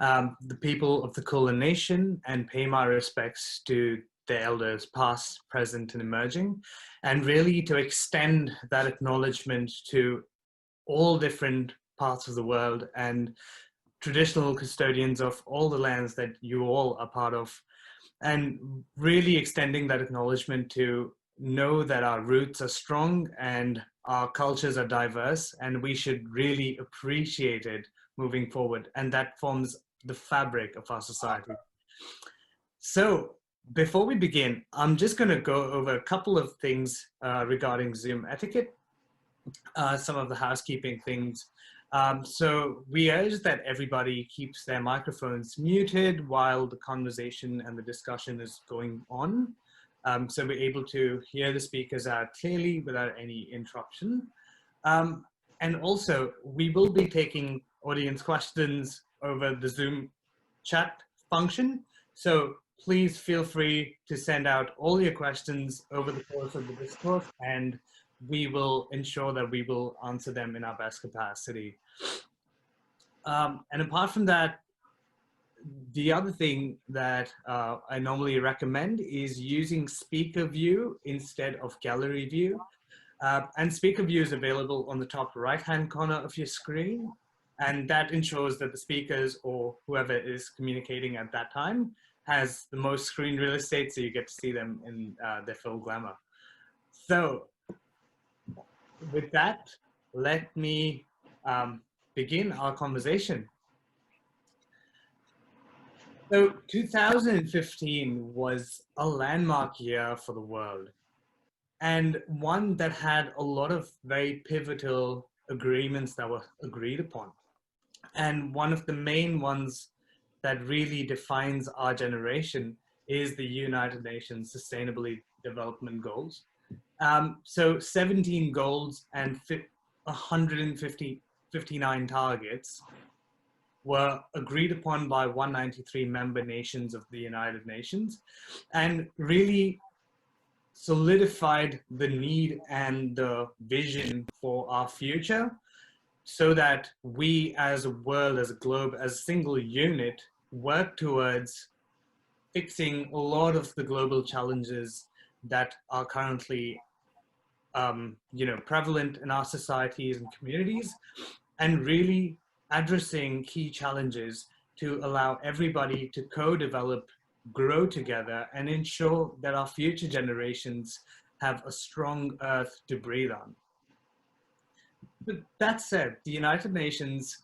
the people of the Kulin Nation and pay my respects to their elders, past, present, and emerging, and really to extend that acknowledgement to all different parts of the world and traditional custodians of all the lands that you all are part of, and really extending that acknowledgement to know that our roots are strong and our cultures are diverse, and we should really appreciate it moving forward. And that forms the fabric of our society. So before we begin, I'm just going to go over a couple of things regarding Zoom etiquette, some of the housekeeping things. So we urge that everybody keeps their microphones muted while the conversation and the discussion is going on. So we're able to hear the speakers out clearly without any interruption. And also, we will be taking audience questions over the Zoom chat function. So please feel free to send out all your questions over the course of the discourse, and we will ensure that we will answer them in our best capacity. And apart from that, the other thing that I normally recommend is using speaker view instead of gallery view. And speaker view is available on the top right-hand corner of your screen. And that ensures that the speakers or whoever is communicating at that time has the most screen real estate, so you get to see them in their full glamour. So with that, let me begin our conversation. So 2015 was a landmark year for the world, and one that had a lot of very pivotal agreements that were agreed upon. And one of the main ones that really defines our generation is the United Nations Sustainable Development Goals. So 17 goals and 159 targets were agreed upon by 193 member nations of the United Nations, and really solidified the need and the vision for our future, so that we as a world, as a globe, as a single unit, work towards fixing a lot of the global challenges that are currently prevalent in our societies and communities, and really addressing key challenges to allow everybody to co-develop, grow together, and ensure that our future generations have a strong earth to breathe on. But that said, the United Nations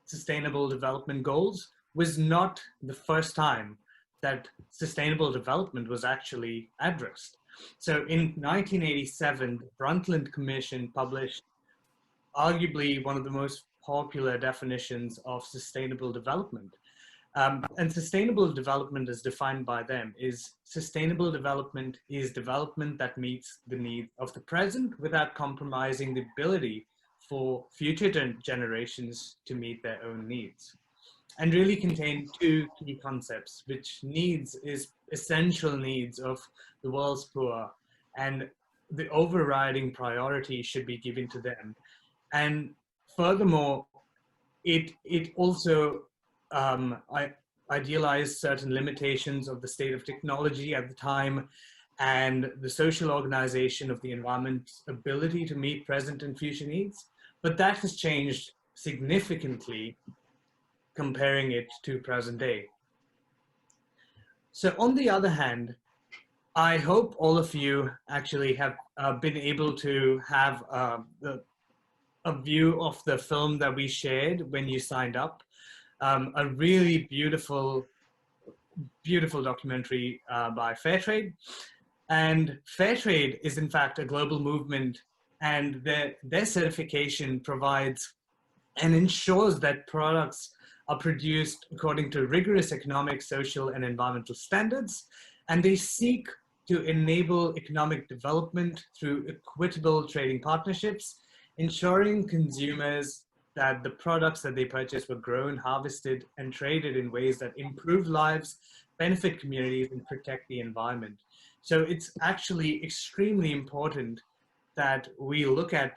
Sustainable Development Goals was not the first time that sustainable development was actually addressed. So in 1987, the Brundtland Commission published arguably one of the most popular definitions of sustainable development. And sustainable development, as defined by them, is sustainable development is development that meets the needs of the present without compromising the ability for future generations to meet their own needs. And really contain two key concepts, which needs is essential needs of the world's poor, and the overriding priority should be given to them. And furthermore, it also idealized certain limitations of the state of technology at the time and the social organization of the environment's ability to meet present and future needs. But that has changed significantly comparing it to present day. So on the other hand, I hope all of you actually have been able to have a view of the film that we shared when you signed up. A really beautiful documentary by Fairtrade. And Fairtrade is in fact a global movement, and their certification provides and ensures that products are produced according to rigorous economic, social, and environmental standards. And they seek to enable economic development through equitable trading partnerships, ensuring consumers that the products that they purchase were grown, harvested, and traded in ways that improve lives, benefit communities, and protect the environment. So it's actually extremely important that we look at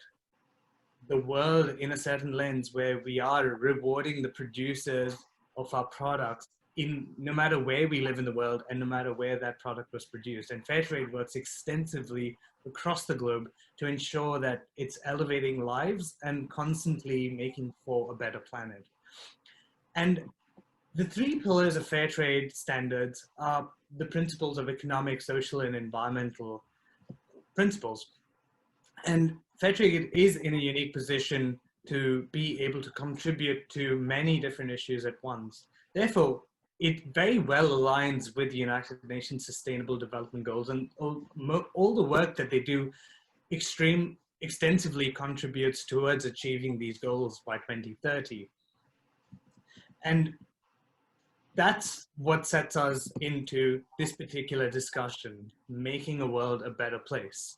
the world in a certain lens where we are rewarding the producers of our products in no matter where we live in the world and no matter where that product was produced. And Fairtrade works extensively across the globe to ensure that it's elevating lives and constantly making for a better planet. And the three pillars of fair trade standards are the principles of economic, social, and environmental principles. And Fairtrade is in a unique position to be able to contribute to many different issues at once. Therefore, it very well aligns with the United Nations Sustainable Development Goals, and all the work that they do extensively contributes towards achieving these goals by 2030. And that's what sets us into this particular discussion, making a world a better place.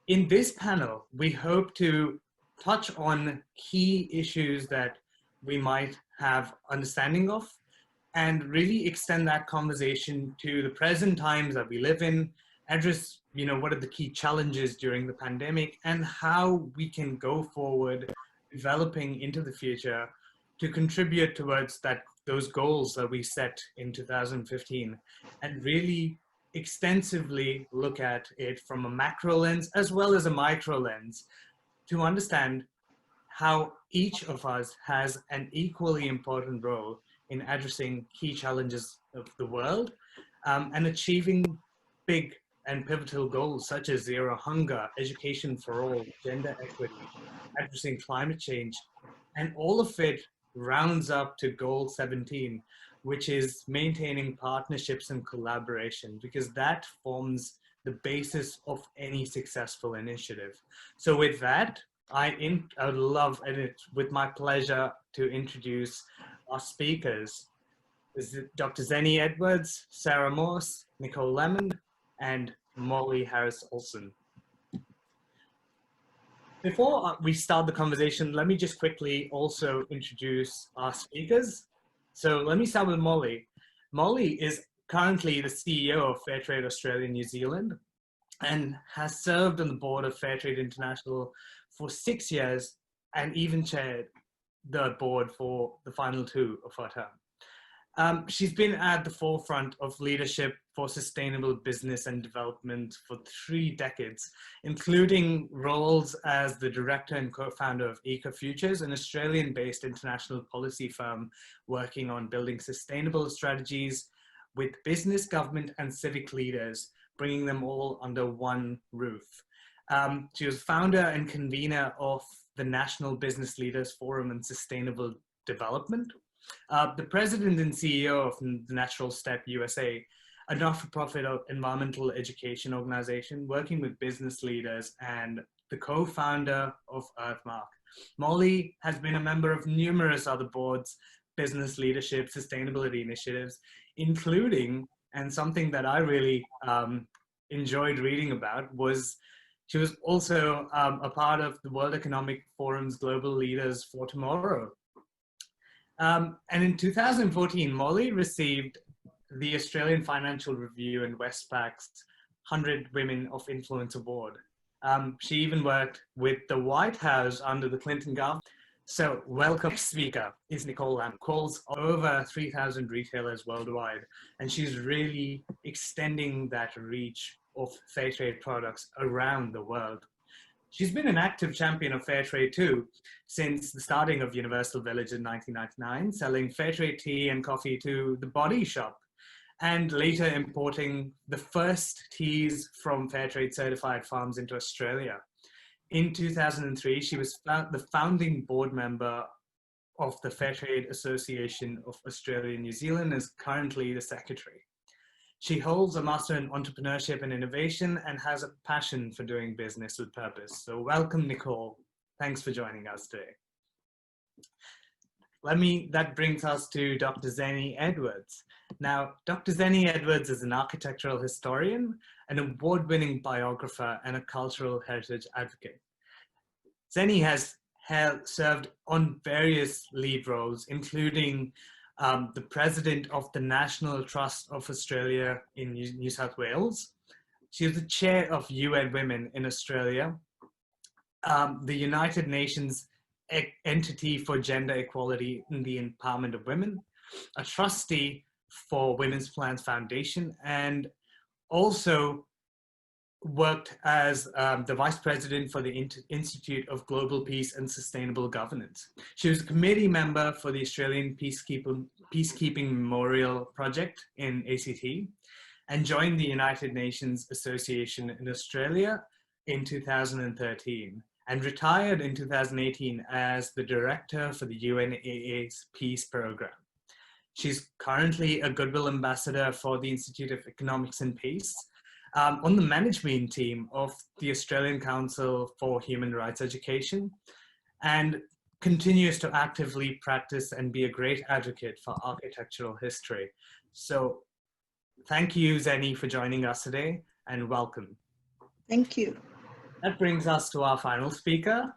In this panel, we hope to touch on key issues that we might have understanding of and really extend that conversation to the present times that we live in, address, what are the key challenges during the pandemic and how we can go forward, developing into the future to contribute towards those goals that we set in 2015 and really extensively look at it from a macro lens as well as a micro lens to understand how each of us has an equally important role in addressing key challenges of the world and achieving big and pivotal goals such as zero hunger, education for all, gender equity, addressing climate change, and all of it rounds up to goal 17, which is maintaining partnerships and collaboration, because that forms the basis of any successful initiative. So with that, I would love, and it's with my pleasure to introduce our speakers. This is Dr. Zany Edwards, Sarah Morse, Nicole Lamond, and Molly Harris Olson. Before we start the conversation, let me just quickly also introduce our speakers. So let me start with Molly. Molly is currently the CEO of Fairtrade Australia and New Zealand and has served on the board of Fairtrade International for 6 years and even chaired the board for the final 2 of her term. She's been at the forefront of leadership for sustainable business and development for 3 decades, including roles as the director and co-founder of EcoFutures, an Australian-based international policy firm working on building sustainable strategies with business, government, and civic leaders, bringing them all under one roof. She was founder and convener of the National Business Leaders Forum on Sustainable Development, the president and CEO of the Natural Step USA, a not-for-profit environmental education organization working with business leaders, and the co-founder of Earthmark. Molly has been a member of numerous other boards, business leadership, sustainability initiatives, including, and something that I really enjoyed reading about, was she was also a part of the World Economic Forum's Global Leaders for Tomorrow. And in 2014, Molly received the Australian Financial Review and Westpac's 100 Women of Influence Award. She even worked with the White House under the Clinton government. So welcome speaker is Nicole Lamond. Calls over 3,000 retailers worldwide, and she's really extending that reach of fair trade products around the world. She's been an active champion of fair trade too, since the starting of Universal Village in 1999, selling fair trade tea and coffee to the Body Shop, and later importing the first teas from fair trade certified farms into Australia. In 2003, she was the founding board member of the Fairtrade Association of Australia and New Zealand, and is currently the secretary. She holds a master in entrepreneurship and innovation and has a passion for doing business with purpose. So welcome, Nicole. Thanks for joining us today. That brings us to Dr. Zany Edwards. Now, Dr. Zany Edwards is an architectural historian, an award-winning biographer, and a cultural heritage advocate. Zany has served on various lead roles, including the president of the National Trust of Australia in New South Wales. She is the chair of UN Women in Australia, the United Nations entity for gender equality and the empowerment of women. a trustee for Women's Plans Foundation, and also worked as the vice president for the Institute of Global Peace and Sustainable Governance. She was a committee member for the Australian Peacekeeping Memorial Project in ACT, and joined the United Nations Association in Australia in 2013, and retired in 2018 as the director for the UNAA's Peace Program. She's currently a Goodwill Ambassador for the Institute of Economics and Peace, on the management team of the Australian Council for Human Rights Education, and continues to actively practice and be a great advocate for architectural history. So thank you, Zeny, for joining us today, and welcome. Thank you. That brings us to our final speaker,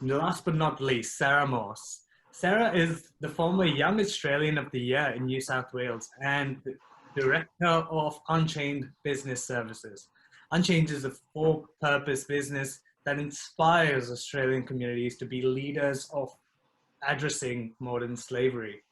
and last but not least, Sarah Morse. Sarah is the former Young Australian of the Year in New South Wales and the Director of Unchained Business Services. Unchained is a for-purpose business that inspires Australian communities to be leaders of addressing modern slavery.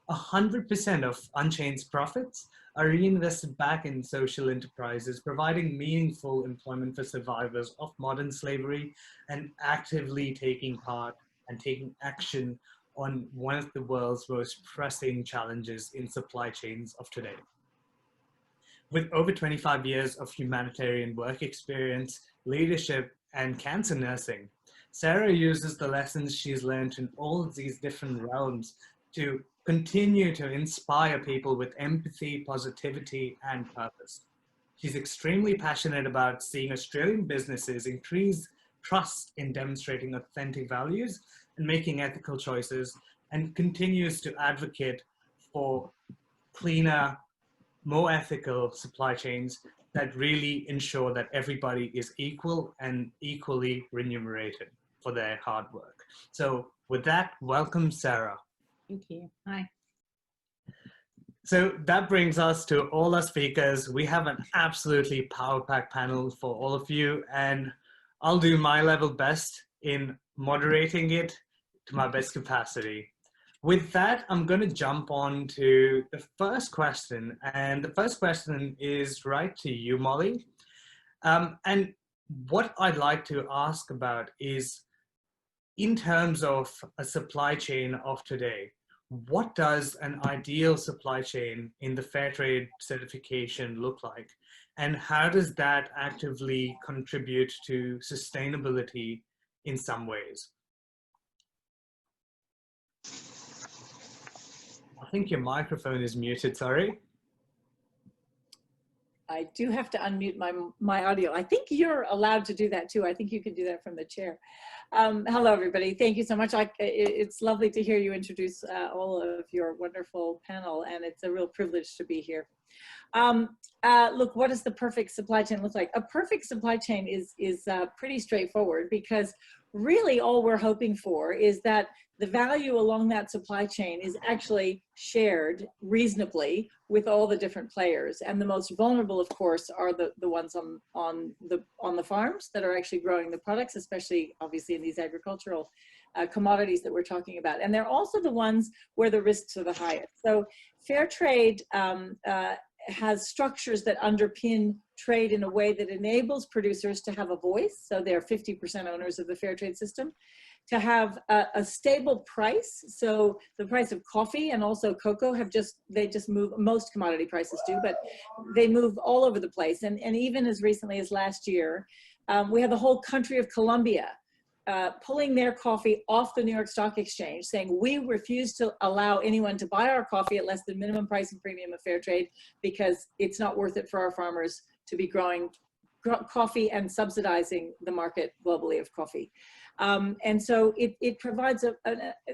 100% of Unchained's profits are reinvested back in social enterprises, providing meaningful employment for survivors of modern slavery and actively taking part and taking action on one of the world's most pressing challenges in supply chains of today. With over 25 years of humanitarian work experience, leadership, and cancer nursing, Sarah uses the lessons she's learned in all of these different realms to continue to inspire people with empathy, positivity, and purpose. She's extremely passionate about seeing Australian businesses increase trust in demonstrating authentic values and making ethical choices, and continues to advocate for cleaner, more ethical supply chains that really ensure that everybody is equal and equally remunerated for their hard work. So with that, welcome, Sarah. Thank you. Hi. So that brings us to all our speakers. We have an absolutely power-packed panel for all of you, and I'll do my level best in moderating it to my best capacity. With that, I'm going to jump on to the first question, and the first question is right to you, Molly. And what I'd like to ask about is, in terms of a supply chain of today, what does an ideal supply chain in the Fairtrade certification look like? And how does that actively contribute to sustainability in some ways? I think your microphone is muted, sorry. I do have to unmute my audio. I think you're allowed to do that too. I think you can do that from the chair. Hello, everybody. Thank you so much. It's lovely to hear you introduce all of your wonderful panel, and it's a real privilege to be here. Look, what does the perfect supply chain look like? A perfect supply chain is pretty straightforward, because really all we're hoping for is that the value along that supply chain is actually shared reasonably with all the different players. And the most vulnerable, of course, are the ones on the farms that are actually growing the products, especially obviously in these agricultural commodities that we're talking about. And they're also the ones where the risks are the highest. So Fairtrade has structures that underpin trade in a way that enables producers to have a voice. So they're 50% owners of the Fairtrade system. To have a stable price. So the price of coffee and also cocoa they just move, most commodity prices do, but they move all over the place. And even as recently as last year, we had the whole country of Colombia pulling their coffee off the New York Stock Exchange, saying we refuse to allow anyone to buy our coffee at less than minimum price and premium of Fairtrade, because it's not worth it for our farmers to be growing coffee and subsidizing the market globally of coffee. And so it provides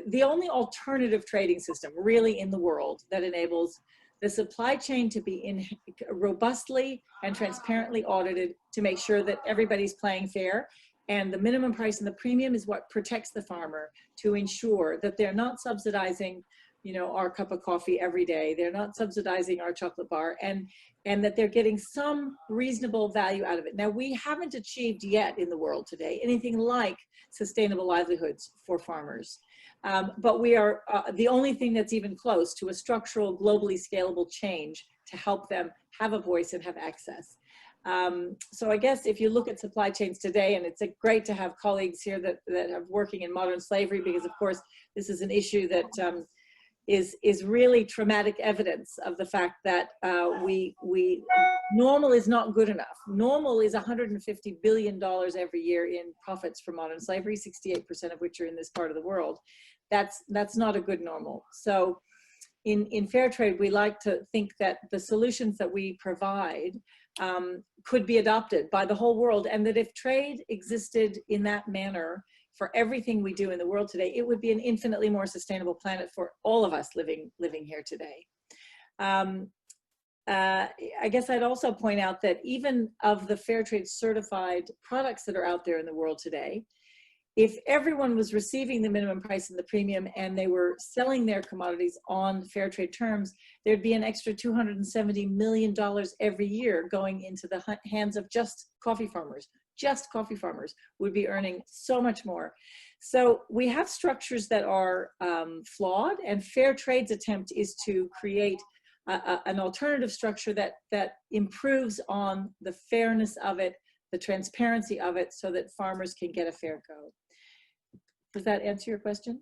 the only alternative trading system really in the world that enables the supply chain to be robustly and transparently audited to make sure that everybody's playing fair. And the minimum price and the premium is what protects the farmer, to ensure that they're not subsidizing you know, our cup of coffee every day. They're not subsidizing our chocolate bar, and that they're getting some reasonable value out of it. Now, we haven't achieved yet in the world today anything like sustainable livelihoods for farmers. But we are the only thing that's even close to a structural, globally scalable change to help them have a voice and have access. So I guess if you look at supply chains today, and it's great to have colleagues here that are working in modern slavery, because of course this is an issue that is really traumatic evidence of the fact that normal is not good enough. Normal is $150 billion every year in profits from modern slavery, 68% of which are in this part of the world. That's not a good normal. So in Fairtrade, we like to think that the solutions that we provide could be adopted by the whole world, and that if trade existed in that manner for everything we do in the world today, it would be an infinitely more sustainable planet for all of us living here today. I guess I'd also point out that even of the Fairtrade certified products that are out there in the world today, if everyone was receiving the minimum price and the premium and they were selling their commodities on Fairtrade terms, there'd be an extra $270 million every year going into the hands of just coffee farmers. Just coffee farmers would be earning so much more. So we have structures that are flawed, and Fairtrade's attempt is to create an alternative structure that improves on the fairness of it, the transparency of it, so that farmers can get a fair go. Does that answer your question?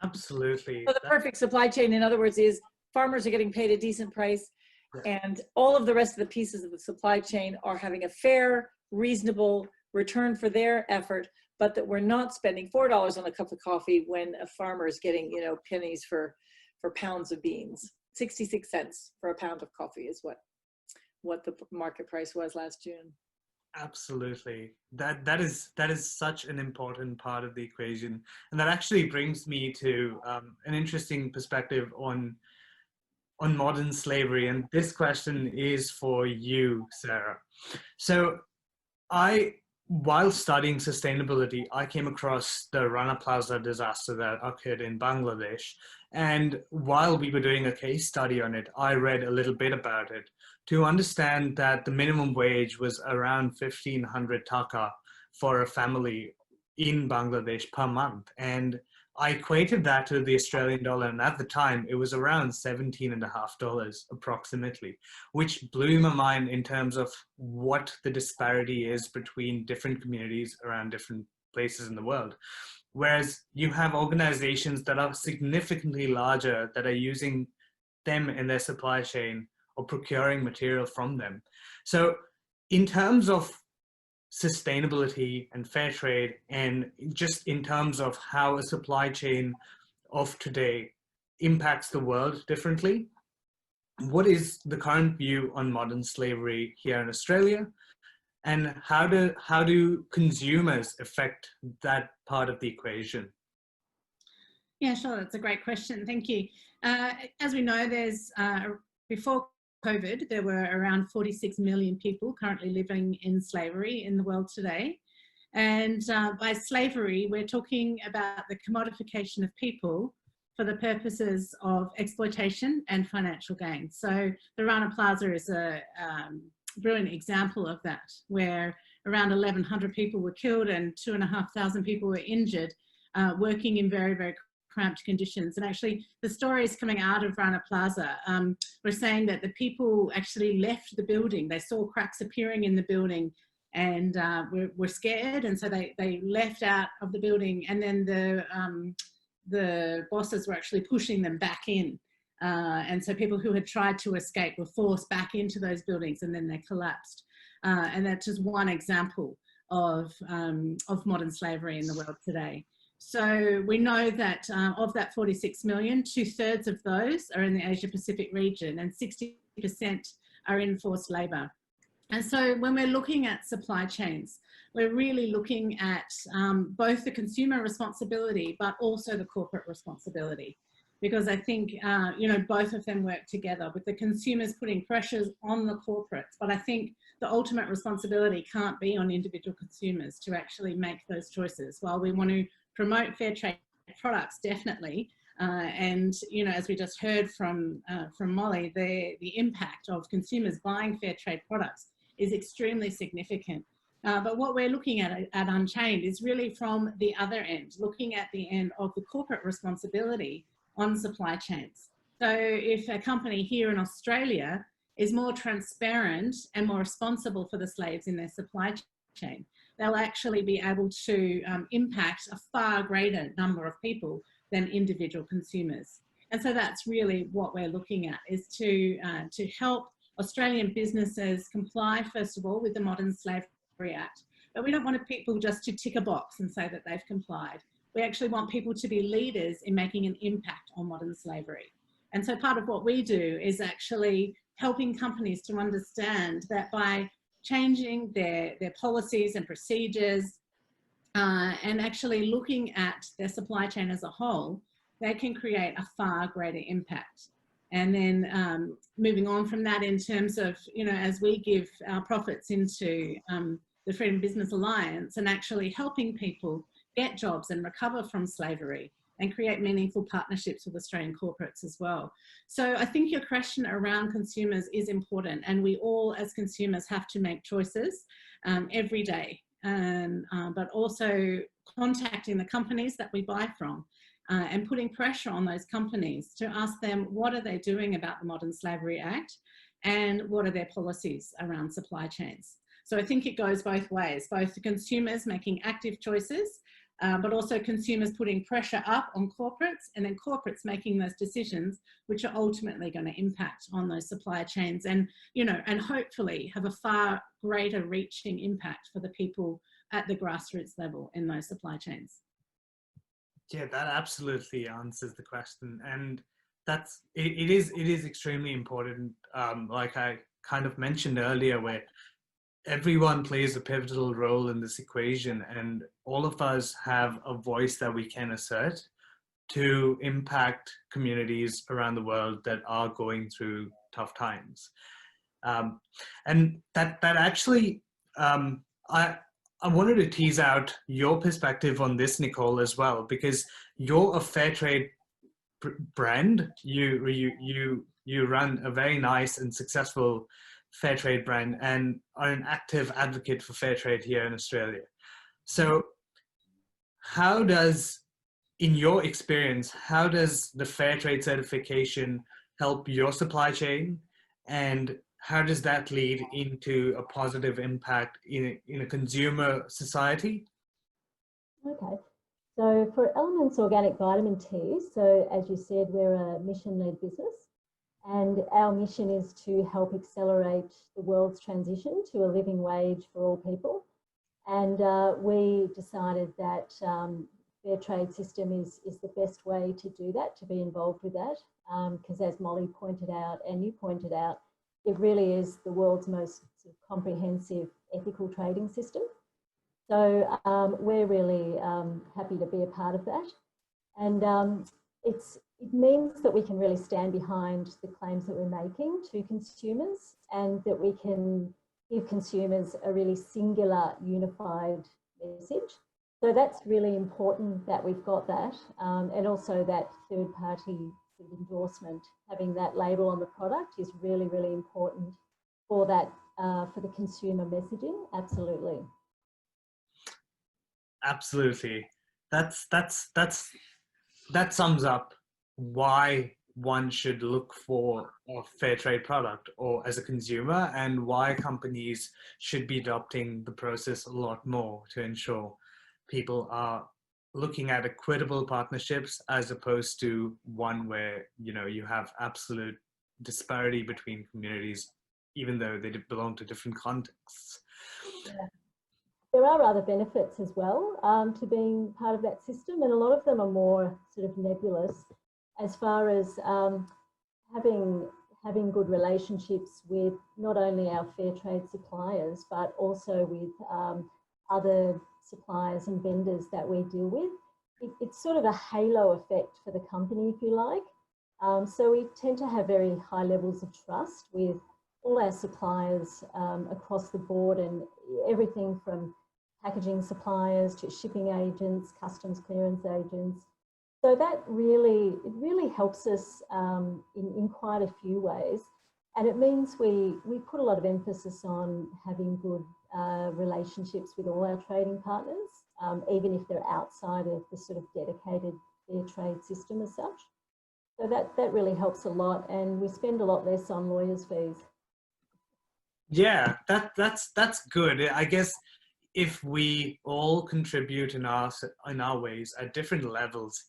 Absolutely. So the perfect supply chain, in other words, is farmers are getting paid a decent price, and all of the rest of the pieces of the supply chain are having a fair, reasonable return for their effort, but that we're not spending $4 on a cup of coffee when a farmer is getting, you know, pennies for pounds of beans. 66 cents for a pound of coffee is what the market price was last June. Absolutely. That is such an important part of the equation. And that actually brings me to an interesting perspective on modern slavery. And this question is for you, Sarah. So while studying sustainability, I came across the Rana Plaza disaster that occurred in Bangladesh. And while we were doing a case study on it, I read a little bit about it to understand that the minimum wage was around 1,500 taka for a family in Bangladesh per month. And I equated that to the Australian dollar, and at the time it was around $17.50 approximately, which blew my mind in terms of what the disparity is between different communities around different places in the world. Whereas you have organizations that are significantly larger that are using them in their supply chain or procuring material from them. So in terms of sustainability and fair trade, and just in terms of how a supply chain of today impacts the world differently, what is the current view on modern slavery here in Australia, and how do consumers affect that part of the equation? Yeah, sure, that's a great question, thank you. As we know, there's before COVID, there were around 46 million people currently living in slavery in the world today. And by slavery, we're talking about the commodification of people for the purposes of exploitation and financial gain. So the Rana Plaza is a brilliant example of that, where around 1,100 people were killed and 2,500 people were injured, working in very, very cramped conditions. And actually the stories coming out of Rana Plaza were saying that the people actually left the building. They saw cracks appearing in the building and were scared, and so they left out of the building, and then the bosses were actually pushing them back in, and so people who had tried to escape were forced back into those buildings, and then they collapsed. And that's just one example of modern slavery in the world today. So we know that of that 46 million, 2/3 of those are in the Asia Pacific region, and 60% are in forced labour. And so when we're looking at supply chains, we're really looking at both the consumer responsibility, but also the corporate responsibility. Because I think, you know, both of them work together, with the consumers putting pressures on the corporates. But I think the ultimate responsibility can't be on individual consumers to actually make those choices. While we want to promote fair trade products, definitely, And, you know, as we just heard from Molly, the impact of consumers buying fair trade products is extremely significant. But what we're looking at Unchained is really from the other end, looking at the end of the corporate responsibility on supply chains. So if a company here in Australia is more transparent and more responsible for the slaves in their supply chain, they'll actually be able to impact a far greater number of people than individual consumers. And so that's really what we're looking at, is to help Australian businesses comply, first of all, with the Modern Slavery Act. But we don't want people just to tick a box and say that they've complied. We actually want people to be leaders in making an impact on modern slavery. And so part of what we do is actually helping companies to understand that by changing their policies and procedures, and actually looking at their supply chain as a whole, they can create a far greater impact. And then moving on from that, in terms of, you know, as we give our profits into the Freedom Business Alliance and actually helping people get jobs and recover from slavery and create meaningful partnerships with Australian corporates as well. So I think your question around consumers is important, and we all as consumers have to make choices every day. But also contacting the companies that we buy from and putting pressure on those companies to ask them, what are they doing about the Modern Slavery Act and what are their policies around supply chains? So I think it goes both ways, both the consumers making active choices, but also consumers putting pressure up on corporates, and then corporates making those decisions which are ultimately going to impact on those supply chains and, you know, and hopefully have a far greater reaching impact for the people at the grassroots level in those supply chains. Yeah, that absolutely answers the question. And that's, it is extremely important. Like I kind of mentioned earlier, where everyone plays a pivotal role in this equation, and all of us have a voice that we can assert to impact communities around the world that are going through tough times. And that actually, I wanted to tease out your perspective on this, Nicole, as well, because you're a Fairtrade brand. You run a very nice and successful Fairtrade brand and are an active advocate for Fairtrade here in Australia. So how does, in your experience, how does the Fairtrade certification help your supply chain, and how does that lead into a positive impact in a consumer society? Okay, so for Element's organic vitamin tea, so as you said, we're a mission-led business, and our mission is to help accelerate the world's transition to a living wage for all people. And we decided that fair trade system is the best way to do that, to be involved with that, because as Molly pointed out and you pointed out, it really is the world's most sort of comprehensive ethical trading system. So we're really happy to be a part of that. And it means that we can really stand behind the claims that we're making to consumers, and that we can give consumers a really singular, unified message. So that's really important that we've got that, and also that third-party sort of endorsement, having that label on the product is really, really important for that, for the consumer messaging. Absolutely. Absolutely. That sums up why one should look for a fair trade product or as a consumer, and why companies should be adopting the process a lot more to ensure people are looking at equitable partnerships, as opposed to one where, you know, you have absolute disparity between communities, even though they belong to different contexts. Yeah. There are other benefits as well to being part of that system, and a lot of them are more sort of nebulous, as far as having good relationships with not only our fair trade suppliers, but also with other suppliers and vendors that we deal with. It's sort of a halo effect for the company, if you like. So we tend to have very high levels of trust with all our suppliers across the board, and everything from packaging suppliers to shipping agents, customs clearance agents, So that really helps us in quite a few ways. And it means we put a lot of emphasis on having good relationships with all our trading partners, even if they're outside of the sort of dedicated fair trade system as such. So that really helps a lot, and we spend a lot less on lawyers' fees. Yeah, that's good. I guess if we all contribute in our ways at different levels,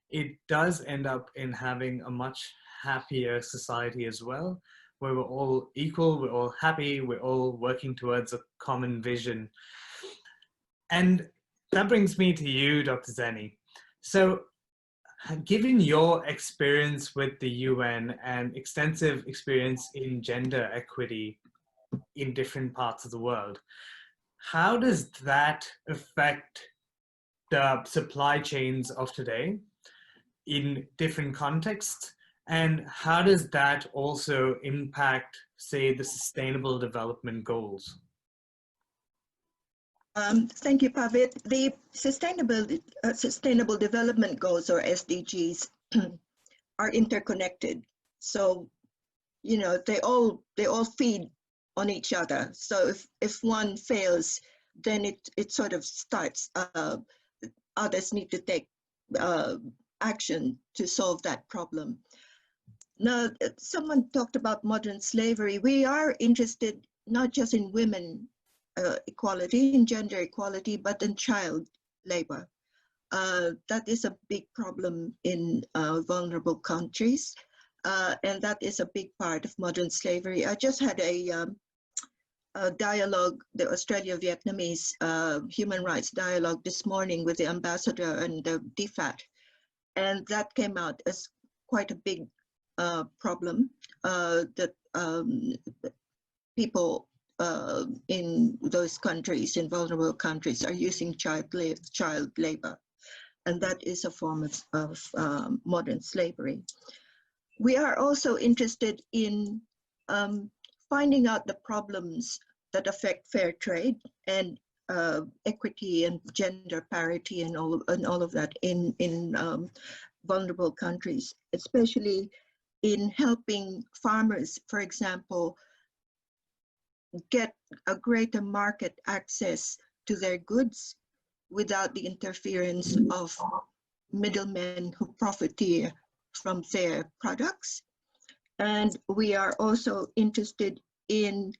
it does end up in having a much happier society as well, where we're all equal, we're all happy, we're all working towards a common vision. And that brings me to you, Dr. Zeny. So, given your experience with the UN and extensive experience in gender equity in different parts of the world, how does that affect the supply chains of today in different contexts? And how does that also impact, say, the Sustainable Development Goals? Thank you, Pavit. The Sustainable Development Goals, or SDGs, are interconnected. So, you know, they all feed on each other. So if one fails, then it sort of starts. Others need to take action to solve that problem. Now, someone talked about modern slavery. We are interested not just in women equality, in gender equality, but in child labor. That is a big problem in vulnerable countries, and that is a big part of modern slavery. I just had a dialogue, the Australia-Vietnamese human rights dialogue this morning with the ambassador and the DFAT, and that came out as quite a big problem that people in those countries, in vulnerable countries, are using child labor, and that is a form of modern slavery. We are also interested in finding out the problems that affect fair trade and equity and gender parity and all of that in vulnerable countries, especially in helping farmers, for example, get a greater market access to their goods without the interference of middlemen who profiteer from their products. And we are also interested in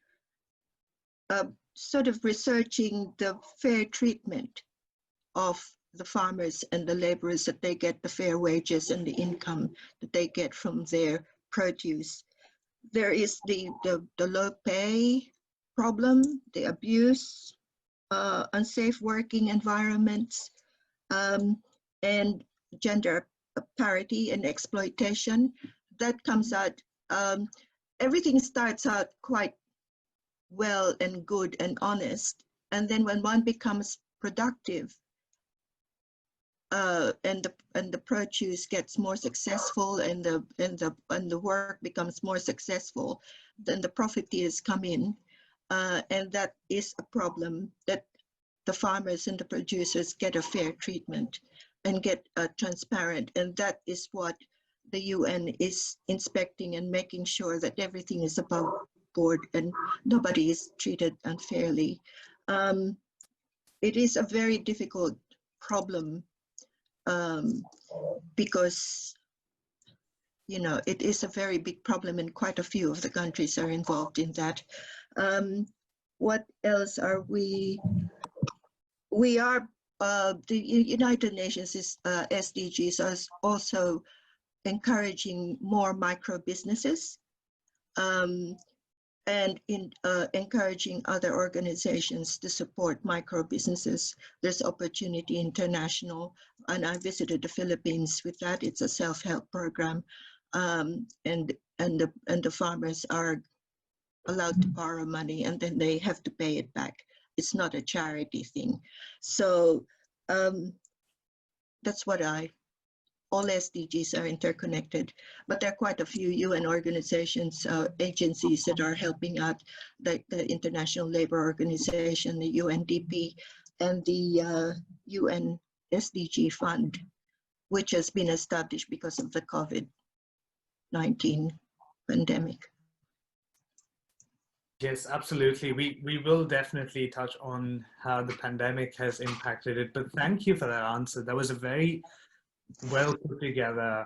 sort of researching the fair treatment of the farmers and the laborers, that they get the fair wages and the income that they get from their produce. There is the low pay problem, the abuse, unsafe working environments, and gender parity and exploitation. That comes out, everything starts out quite well and good and honest. And then when one becomes productive, and the produce gets more successful, and the work becomes more successful, then the profiteers come in, and that is a problem, that the farmers and the producers get a fair treatment and get transparent, and that is what the UN is inspecting and making sure that everything is above board and nobody is treated unfairly. It is a very difficult problem because, you know, it is a very big problem, and quite a few of the countries are involved in that. What else are we? We are, the United Nations SDGs are also encouraging more micro businesses, and encouraging other organizations to support micro businesses. There's Opportunity International, and I visited the Philippines with that. It's a self-help program, and the farmers are allowed to borrow money, and then they have to pay it back. It's not a charity thing. So that's what all SDGs are interconnected, but there are quite a few UN organizations, agencies that are helping out, like the International Labour Organization, the UNDP, and the UN SDG Fund. which has been established because of the COVID-19 pandemic. Yes, absolutely. We will definitely touch on how the pandemic has impacted it, but thank you for that answer. That was a very well put together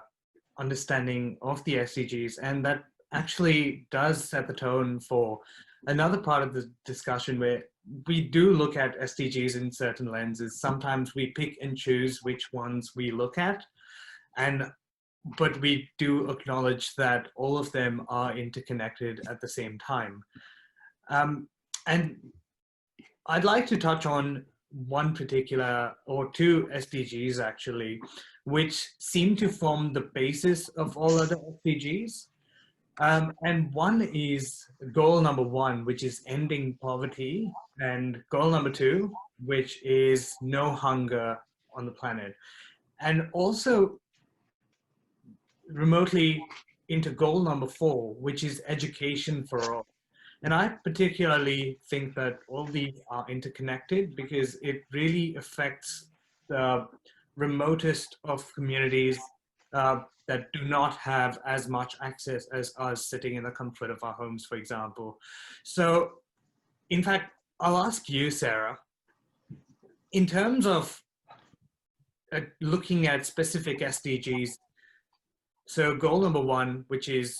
understanding of the SDGs, and that actually does set the tone for another part of the discussion where we do look at SDGs in certain lenses. Sometimes we pick and choose which ones we look at, but we do acknowledge that all of them are interconnected at the same time. And I'd like to touch on one particular, or two SDGs actually, which seem to form the basis of all other SDGs. And one is goal number 1, which is ending poverty, and goal number 2, which is no hunger on the planet. And also remotely into goal number 4, which is education for all. And I particularly think that all these are interconnected because it really affects the remotest of communities that do not have as much access as us sitting in the comfort of our homes, for example. So, in fact, I'll ask you, Sarah, in terms of looking at specific SDGs, so goal number 1, which is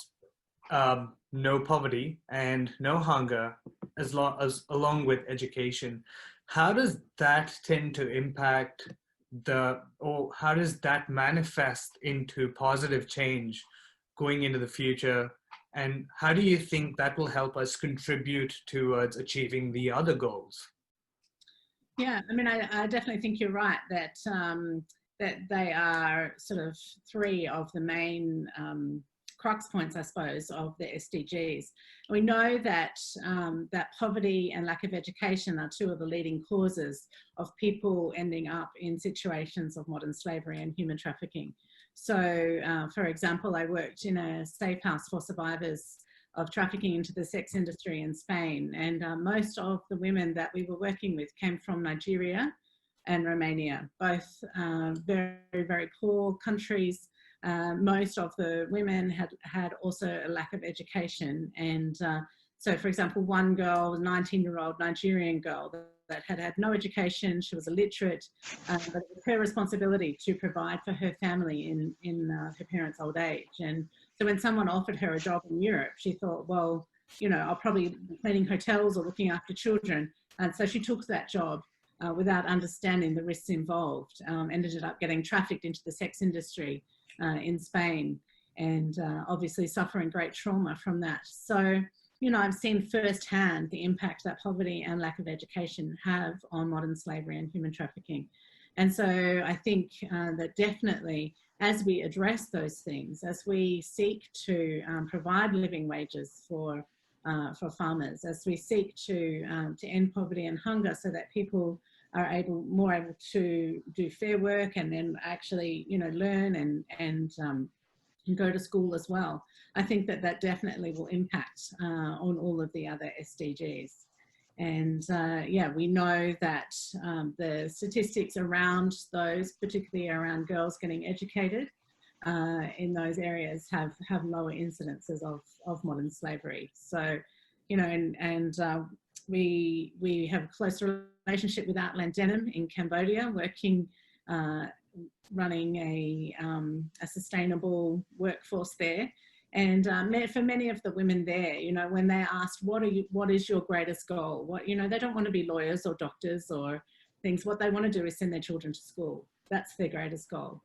no poverty and no hunger, along with education, how does that tend to impact or how does that manifest into positive change going into the future? And how do you think that will help us contribute towards achieving the other goals? Yeah, I mean, I definitely think you're right that that they are sort of 3 of the main crux points, I suppose, of the SDGs. We know that that poverty and lack of education are 2 of the leading causes of people ending up in situations of modern slavery and human trafficking. So, for example, I worked in a safe house for survivors of trafficking into the sex industry in Spain, and most of the women that we were working with came from Nigeria and Romania, both very, very poor countries. Most of the women had also a lack of education. And so, for example, one girl, a 19-year-old Nigerian girl that had no education, she was illiterate, but it was her responsibility to provide for her family in her parents' old age. And so when someone offered her a job in Europe, she thought, well, you know, I'll probably be cleaning hotels or looking after children. And so she took that job without understanding the risks involved, ended up getting trafficked into the sex industry in Spain, and obviously suffering great trauma from that. So, you know, I've seen firsthand the impact that poverty and lack of education have on modern slavery and human trafficking. And so I think that definitely as we address those things, as we seek to provide living wages for farmers, as we seek to end poverty and hunger so that people are more able to do fair work and then actually, you know, learn and go to school as well. I think that definitely will impact on all of the other SDGs. And yeah, we know that the statistics around those, particularly around girls getting educated in those areas, have lower incidences of modern slavery. So, you know, and we have a close relationship with Outland Denim in Cambodia, working, running a sustainable workforce there. And for many of the women there, you know, when they're asked, what is your greatest goal? What, you know, they don't want to be lawyers or doctors or things. What they want to do is send their children to school. That's their greatest goal.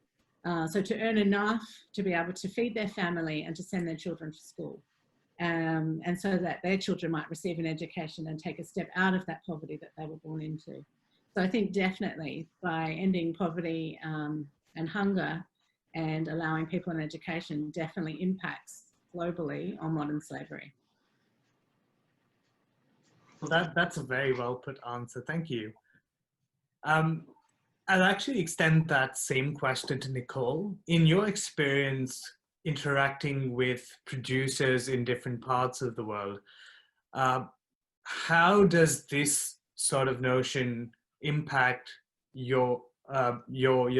So to earn enough to be able to feed their family and to send their children to school. And so that their children might receive an education and take a step out of that poverty that they were born into. So I think definitely by ending poverty and hunger and allowing people an education definitely impacts globally on modern slavery. Well, that's a very well put answer. Thank you. I'll actually extend that same question to Nicole. In your experience interacting with producers in different parts of the world, how does this sort of notion impact your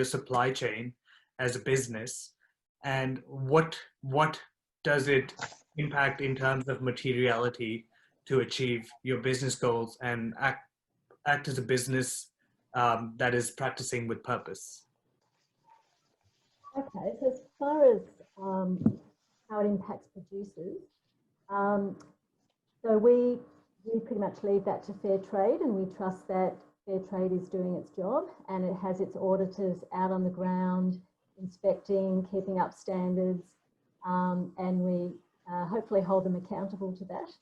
supply chain? as a business, and what does it impact in terms of materiality to achieve your business goals and act as a business that is practicing with purpose? Okay, so as far as how it impacts producers, so we pretty much leave that to Fairtrade, and we trust that Fairtrade is doing its job, and it has its auditors out on the ground inspecting, keeping up standards, and we hopefully hold them accountable to that.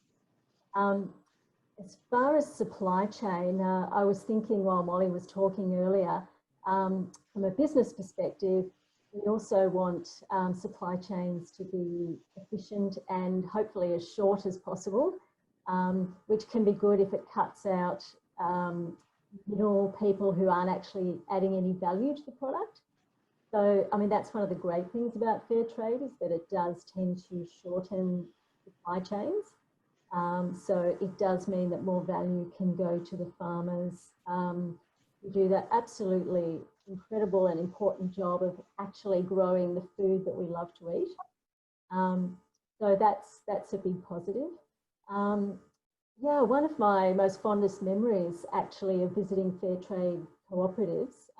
As far as supply chain, I was thinking while Molly was talking earlier, from a business perspective, we also want supply chains to be efficient and hopefully as short as possible, which can be good if it cuts out middle people who aren't actually adding any value to the product. So, I mean, that's one of the great things about Fairtrade, is that it does tend to shorten supply chains. So it does mean that more value can go to the farmers who do that absolutely incredible and important job of actually growing the food that we love to eat. So that's a big positive. Yeah, one of my most fondest memories actually of visiting Fairtrade cooperatives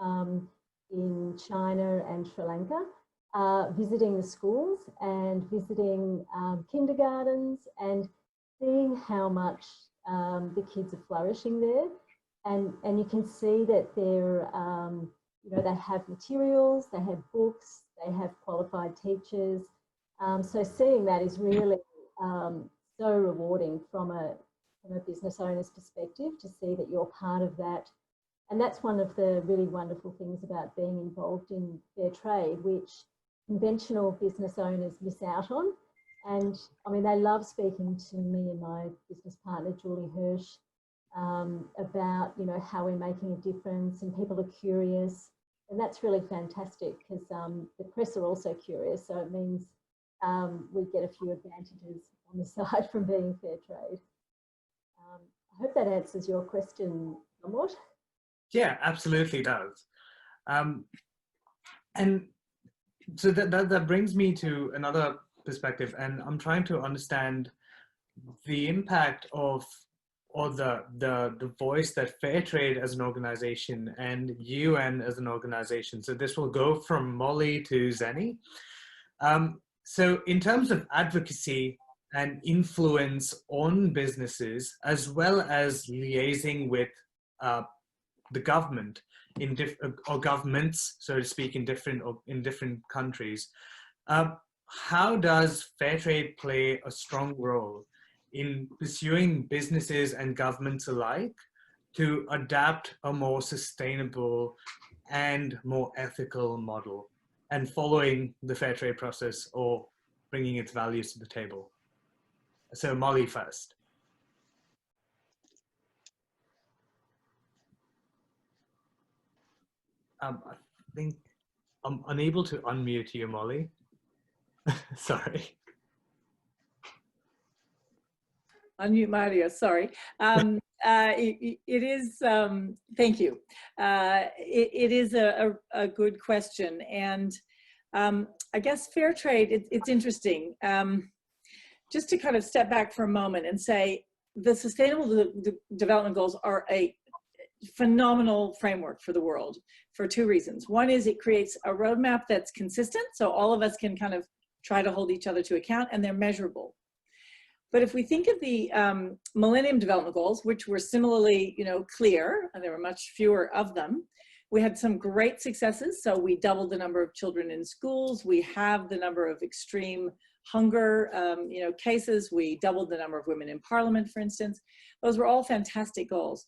in China and Sri Lanka, visiting the schools and visiting kindergartens and seeing how much the kids are flourishing there. And you can see that they're, you know, they have materials, they have books, they have qualified teachers. So seeing that is really so rewarding from a business owner's perspective, to see that you're part of that. And that's one of the really wonderful things about being involved in Fairtrade, which conventional business owners miss out on. And I mean, they love speaking to me and my business partner, Julie Hirsch, about, you know, how we're making a difference, and people are curious. And that's really fantastic, because the press are also curious. So it means we get a few advantages on the side from being Fairtrade. I hope that answers your question somewhat. Yeah, absolutely does. And so that brings me to another perspective, and I'm trying to understand the impact of, or the voice that Fairtrade as an organization and UN as an organization. So this will go from Molly to Zeny. So in terms of advocacy and influence on businesses, as well as liaising with the government or governments, so to speak, in different countries, how does Fairtrade play a strong role in pursuing businesses and governments alike to adapt a more sustainable and more ethical model, and following the Fairtrade process or bringing its values to the table? So Molly first. I think I'm unable to unmute you, Molly. Sorry. Unmute my audio, sorry. It is, thank you. It is a good question. And I guess Fairtrade, it's interesting. Just to kind of step back for a moment and say, the Sustainable Development Goals are a phenomenal framework for the world for two reasons. One is it creates a roadmap that's consistent, so all of us can kind of try to hold each other to account, and they're measurable. But if we think of the Millennium Development Goals, which were similarly, you know, clear, and there were much fewer of them, we had some great successes. So we doubled the number of children in schools. We have the number of extreme hunger, you know, cases. We doubled the number of women in parliament, for instance. Those were all fantastic goals.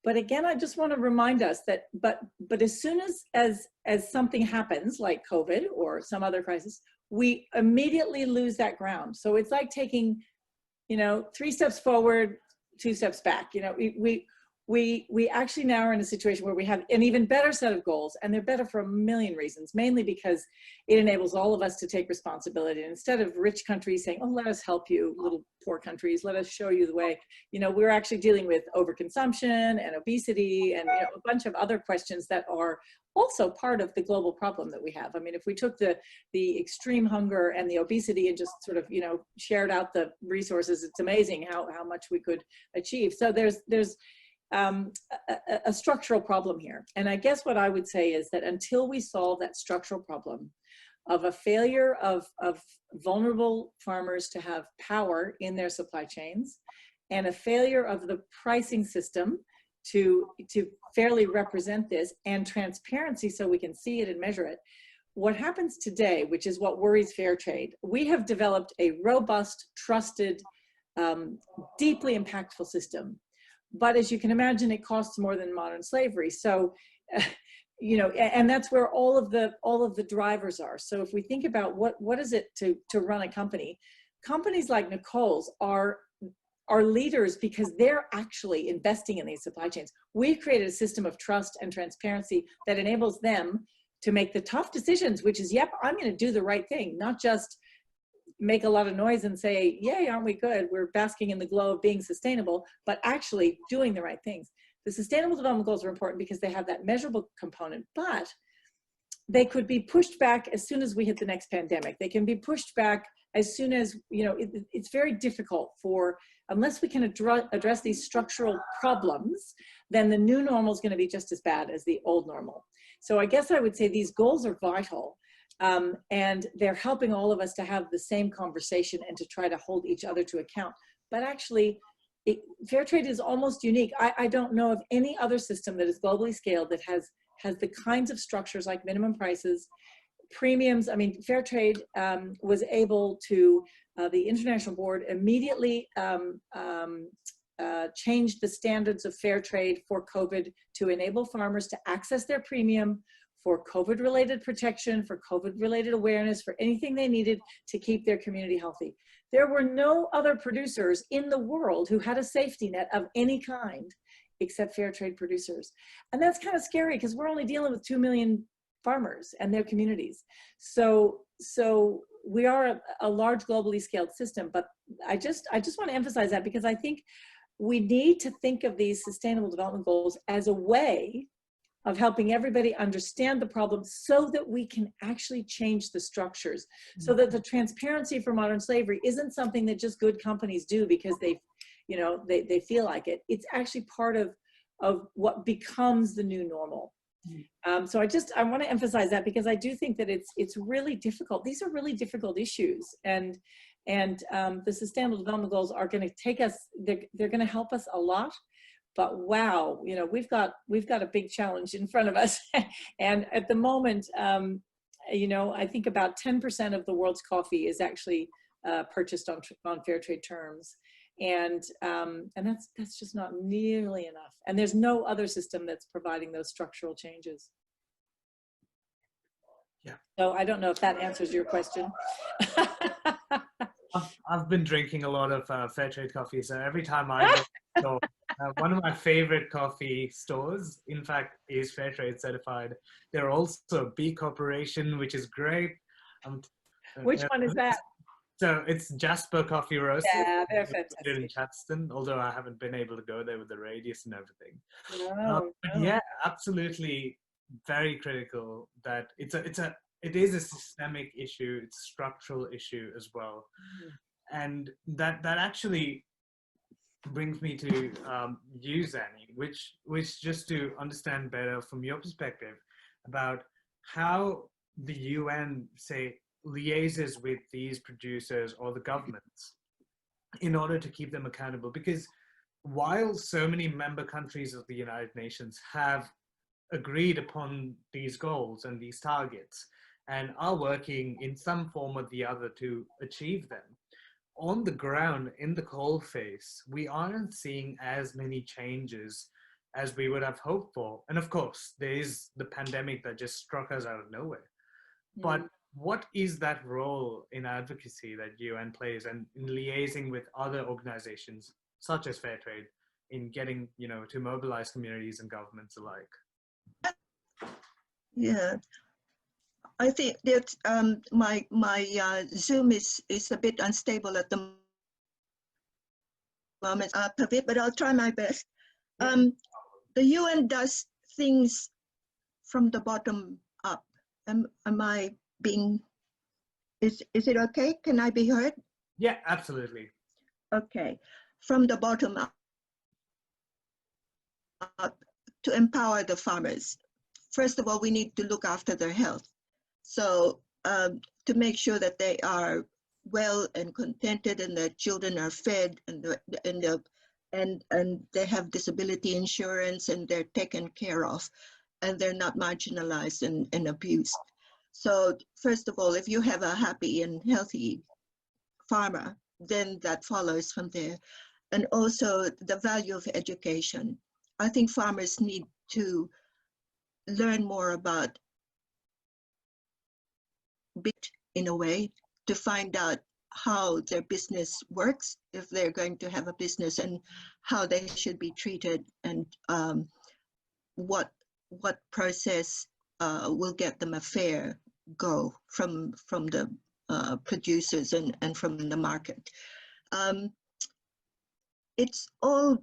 But again, I just want to remind us that, but as soon as something happens, like COVID or some other crisis, we immediately lose that ground. So it's like taking, you know, 3 steps forward, 2 steps back. You know, we actually now are in a situation where we have an even better set of goals, and they're better for a million reasons, mainly because it enables all of us to take responsibility. And instead of rich countries saying, oh, let us help you, little poor countries, let us show you the way, you know, we're actually dealing with overconsumption and obesity and, you know, a bunch of other questions that are also part of the global problem that we have. I mean, if we took the extreme hunger and the obesity and just sort of, you know, shared out the resources, it's amazing how much we could achieve. So there's a structural problem here. And I guess what I would say is that until we solve that structural problem of a failure of vulnerable farmers to have power in their supply chains, and a failure of the pricing system to fairly represent this, and transparency so we can see it and measure it, what happens today, which is what worries Fairtrade, we have developed a robust, trusted, deeply impactful system. But as you can imagine, it costs more than modern slavery. So, you know, and that's where all of the drivers are. So if we think about what is it to run a company, companies like Nicole's are leaders because they're actually investing in these supply chains. We've created a system of trust and transparency that enables them to make the tough decisions, which is, yep, I'm going to do the right thing, not just make a lot of noise and say, yay, aren't we good? We're basking in the glow of being sustainable, but actually doing the right things. The Sustainable Development Goals are important because they have that measurable component, but they could be pushed back as soon as we hit the next pandemic. They can be pushed back as soon as, you know, it's very difficult for, unless we can address these structural problems, then the new normal is going to be just as bad as the old normal. So I guess I would say these goals are vital. And they're helping all of us to have the same conversation and to try to hold each other to account. But actually, Fairtrade is almost unique. I don't know of any other system that is globally scaled that has the kinds of structures like minimum prices, premiums. I mean, Fairtrade was able to, the International Board immediately changed the standards of Fairtrade for COVID to enable farmers to access their premium for COVID-related protection, for COVID-related awareness, for anything they needed to keep their community healthy. There were no other producers in the world who had a safety net of any kind except Fairtrade producers. And that's kind of scary because we're only dealing with 2 million farmers and their communities. So we are a large globally scaled system, but I just want to emphasize that because I think we need to think of these Sustainable Development Goals as a way of helping everybody understand the problem so that we can actually change the structures, so that the transparency for modern slavery isn't something that just good companies do because they feel like it. It's actually part of what becomes the new normal. So I want to emphasize that because I do think that it's really difficult. These are really difficult issues, and the Sustainable Development Goals are going to take us. They're going to help us a lot. But wow, you know, we've got a big challenge in front of us. And at the moment, you know, I think about 10% of the world's coffee is actually purchased on Fairtrade terms. And that's just not nearly enough. And there's no other system that's providing those structural changes. Yeah. So I don't know if that answers your question. I've been drinking a lot of Fairtrade coffee, so every time I go, one of my favorite coffee stores, in fact, is Fairtrade certified. They're also a B Corporation, which is great. Which one is that? So it's Jasper Coffee Roasters. Yeah, they're fantastic. In Chatston, although I haven't been able to go there with the radius and everything. No. Yeah, absolutely, very critical that it is a systemic issue. It's a structural issue as well, and that actually brings me to you, Zany, which just to understand better from your perspective about how the UN, say, liaises with these producers or the governments in order to keep them accountable. Because while so many member countries of the United Nations have agreed upon these goals and these targets and are working in some form or the other to achieve them, on the ground, in the coalface, we aren't seeing as many changes as we would have hoped for. And of course, there is the pandemic that just struck us out of nowhere. But what is that role in advocacy that UN plays and in liaising with other organizations, such as Fairtrade, in getting, to mobilize communities and governments alike? Yeah, I think that my Zoom is a bit unstable at the moment, Pavit, but I'll try my best. The UN does things from the bottom up. Am I being? Is it okay? Can I be heard? Yeah, absolutely. Okay, from the bottom up to empower the farmers. First of all, we need to look after their health. So to make sure that they are well and contented, and their children are fed, and they have disability insurance, and they're taken care of, and they're not marginalized and abused. So first of all, if you have a happy and healthy farmer, then that follows from there. And also the value of education. I think farmers need to learn more about bit in a way, to find out how their business works, if they're going to have a business, and how they should be treated, and what process will get them a fair go from the producers and from the market. It's all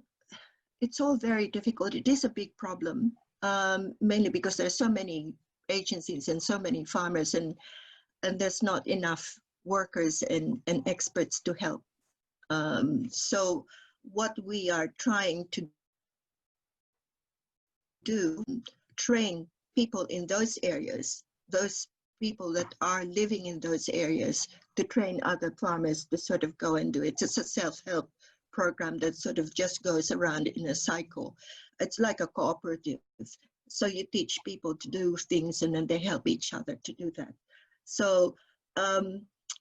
very difficult. It is a big problem, mainly because there's so many agencies and so many farmers, and there's not enough workers and experts to help. So what we are trying to do, train people in those areas, those people that are living in those areas, to train other farmers to sort of go and do it. It's a self-help program that sort of just goes around in a cycle. It's like a cooperative. So you teach people to do things, and then they help each other to do that. So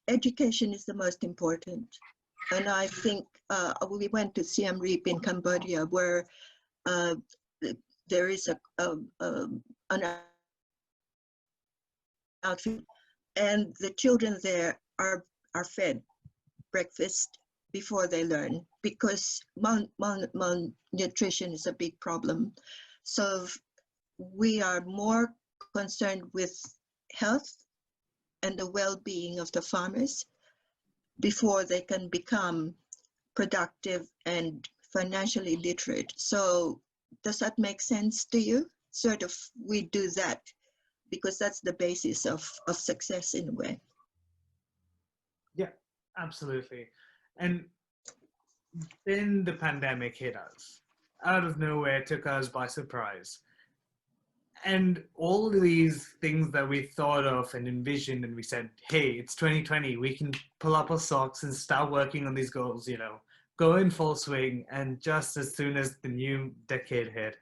education is the most important. And I think we went to Siem Reap in Cambodia, where there is an outfit, and the children there are fed breakfast before they learn, because malnutrition is a big problem. So we are more concerned with health and the well-being of the farmers before they can become productive and financially literate. So does that make sense to you? Sort of, we do that because that's the basis of success in a way. Yeah, absolutely. And then the pandemic hit us out of nowhere, took us by surprise. And all these things that we thought of and envisioned, and we said, hey, it's 2020, we can pull up our socks and start working on these goals, go in full swing. And just as soon as the new decade hit,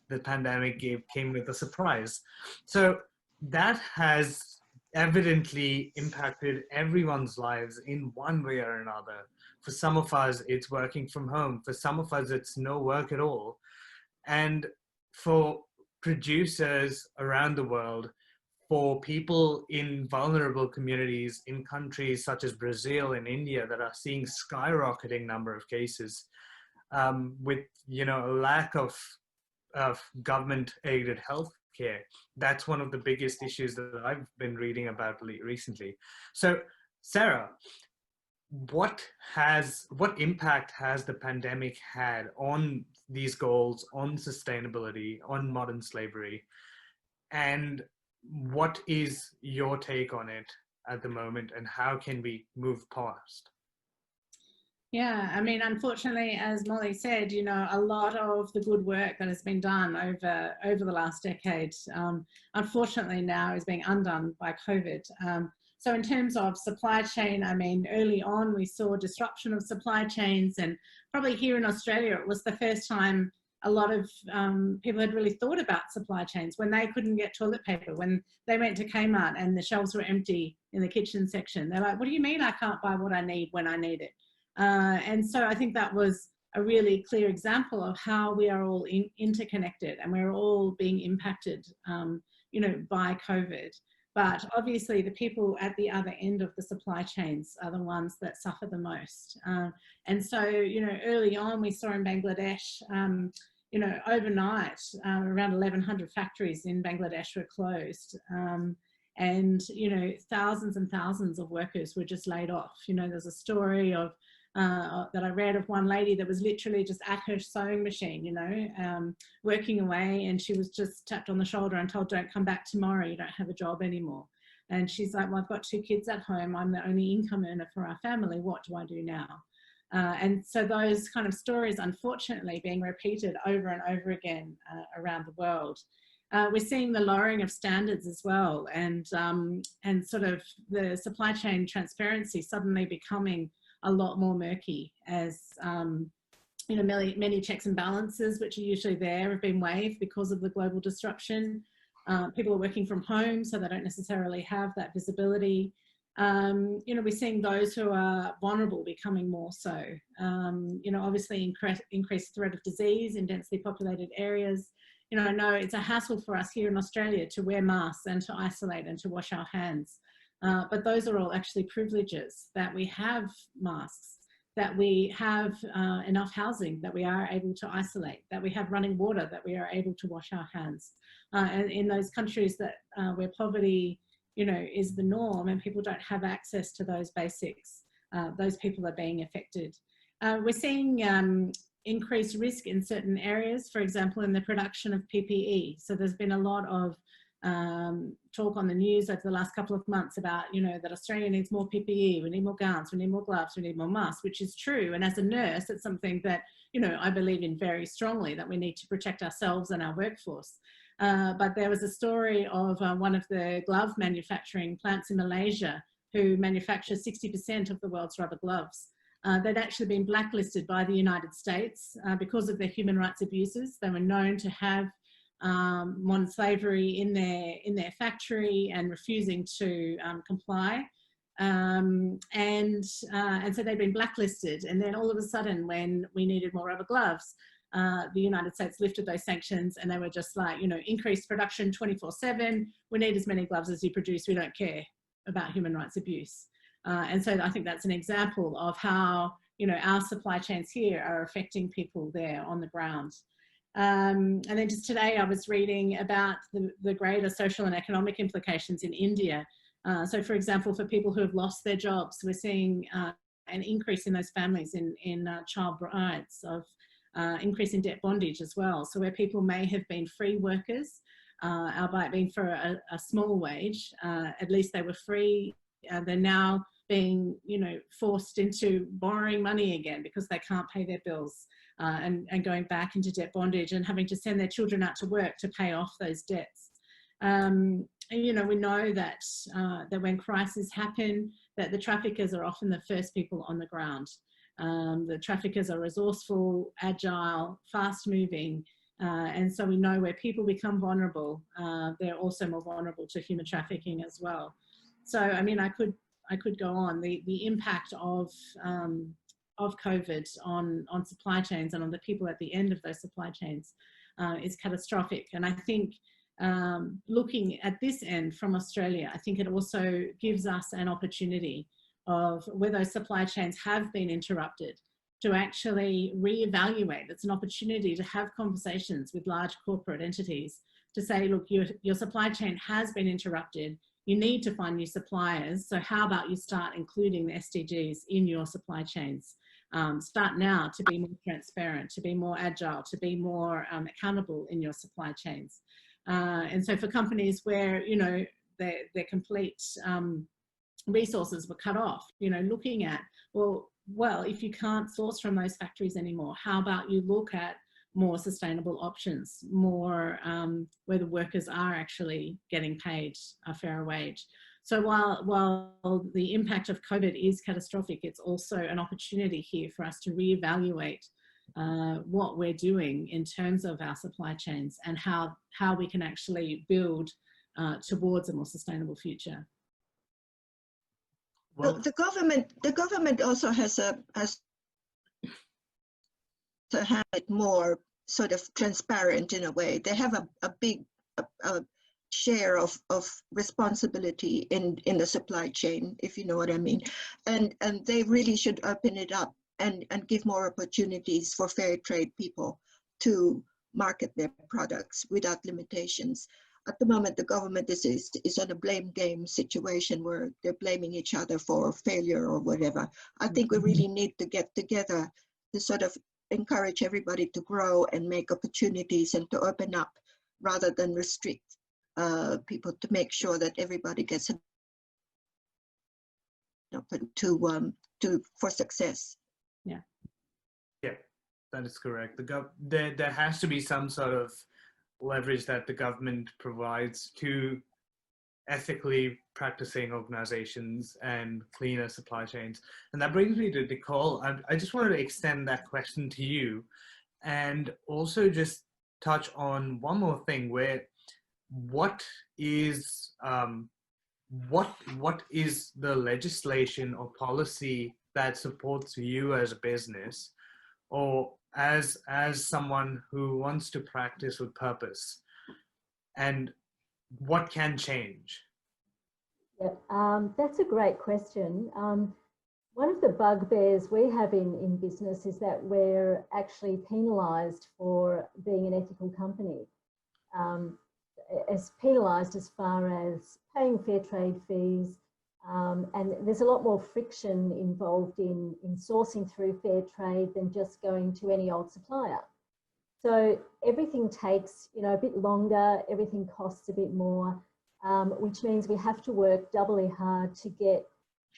the pandemic came with a surprise. So that has evidently impacted everyone's lives in one way or another. For some of us, it's working from home. For some of us, it's no work at all. And for producers around the world, for people in vulnerable communities in countries such as Brazil and India that are seeing skyrocketing number of cases, with a lack of government-aided health care. That's one of the biggest issues that I've been reading about recently. So, Sarah, what impact has the pandemic had on these goals, on sustainability, on modern slavery, and what is your take on it at the moment, and how can we move past? Yeah, I mean, unfortunately, as Molly said, a lot of the good work that has been done over the last decade, unfortunately now is being undone by COVID. So in terms of supply chain, I mean, early on we saw disruption of supply chains, and probably here in Australia, it was the first time a lot of people had really thought about supply chains when they couldn't get toilet paper, when they went to Kmart and the shelves were empty in the kitchen section. They're like, what do you mean I can't buy what I need when I need it? And so I think that was a really clear example of how we are all interconnected, and we're all being impacted, by COVID. But obviously the people at the other end of the supply chains are the ones that suffer the most. And so, early on we saw in Bangladesh, overnight, around 1,100 factories in Bangladesh were closed. And, thousands and thousands of workers were just laid off. There's a story of that I read of one lady that was literally just at her sewing machine, working away, and she was just tapped on the shoulder and told, don't come back tomorrow, you don't have a job anymore. And she's like, well, I've got 2 kids at home, I'm the only income earner for our family, what do I do now? And so those kind of stories, unfortunately, being repeated over and over again around the world. We're seeing the lowering of standards as well, and sort of the supply chain transparency suddenly becoming a lot more murky as, many checks and balances, which are usually there, have been waived because of the global disruption. People are working from home, so they don't necessarily have that visibility. We're seeing those who are vulnerable becoming more so. Obviously increased threat of disease in densely populated areas. I know it's a hassle for us here in Australia to wear masks and to isolate and to wash our hands. But those are all actually privileges, that we have masks, that we have enough housing, that we are able to isolate, that we have running water, that we are able to wash our hands. And in those countries that where poverty, is the norm and people don't have access to those basics, those people are being affected. We're seeing increased risk in certain areas, for example, in the production of PPE. So there's been a lot of talk on the news over the last couple of months about, that Australia needs more PPE, we need more gowns, we need more gloves, we need more masks, which is true. And as a nurse, it's something that, I believe in very strongly, that we need to protect ourselves and our workforce. But there was a story of one of the glove manufacturing plants in Malaysia who manufactures 60% of the world's rubber gloves. They'd actually been blacklisted by the United States because of their human rights abuses. They were known to have modern slavery in their factory and refusing to comply, and so they'd been blacklisted. And then all of a sudden, when we needed more rubber gloves, the United States lifted those sanctions, and they were just like, increased production 24/7. We need as many gloves as you produce. We don't care about human rights abuse. And so I think that's an example of how our supply chains here are affecting people there on the ground. And then just today I was reading about the greater social and economic implications in India. So for example, for people who have lost their jobs, we're seeing an increase in those families in child brides, of increase in debt bondage as well. So where people may have been free workers, albeit being for a small wage, at least they were free. They're now being, forced into borrowing money again because they can't pay their bills, and going back into debt bondage and having to send their children out to work to pay off those debts. And, we know that that when crises happen, that the traffickers are often the first people on the ground. The traffickers are resourceful, agile, fast moving, and so we know where people become vulnerable, they're also more vulnerable to human trafficking as well. So, I mean, I could go on. The impact of COVID on supply chains and on the people at the end of those supply chains is catastrophic. And I think looking at this end from Australia, I think it also gives us an opportunity of where those supply chains have been interrupted to actually reevaluate. It's an opportunity to have conversations with large corporate entities to say, look, your supply chain has been interrupted. You need to find new suppliers. So how about you start including the SDGs in your supply chains? Start now to be more transparent, to be more agile, to be more accountable in your supply chains. And so for companies where, their complete resources were cut off, looking at, well, if you can't source from those factories anymore, how about you look at more sustainable options, more where the workers are actually getting paid a fairer wage. So while the impact of COVID is catastrophic, it's also an opportunity here for us to reevaluate what we're doing in terms of our supply chains and how we can actually build towards a more sustainable future. Well, the government also has to have it more sort of transparent in a way. They have a big share of responsibility in the supply chain, if you know what I mean. And they really should open it up and give more opportunities for fair trade people to market their products without limitations. At the moment, the government is on a blame game situation where they're blaming each other for failure or whatever. I think we really need to get together to sort of encourage everybody to grow and make opportunities and to open up rather than restrict people, to make sure that everybody gets open to for success. Yeah. Yeah, that is correct. There has to be some sort of leverage that the government provides to ethically practicing organizations and cleaner supply chains. And that brings me to Nicole. I just wanted to extend that question to you and also just touch on one more thing, where what is the legislation or policy that supports you as a business or as someone who wants to practice with purpose, and what can change? Yeah, that's a great question. One of the bugbears we have in business is that we're actually penalised for being an ethical company. As penalised as far as paying fair trade fees, and there's a lot more friction involved in sourcing through fair trade than just going to any old supplier. So everything takes, a bit longer, everything costs a bit more, which means we have to work doubly hard to get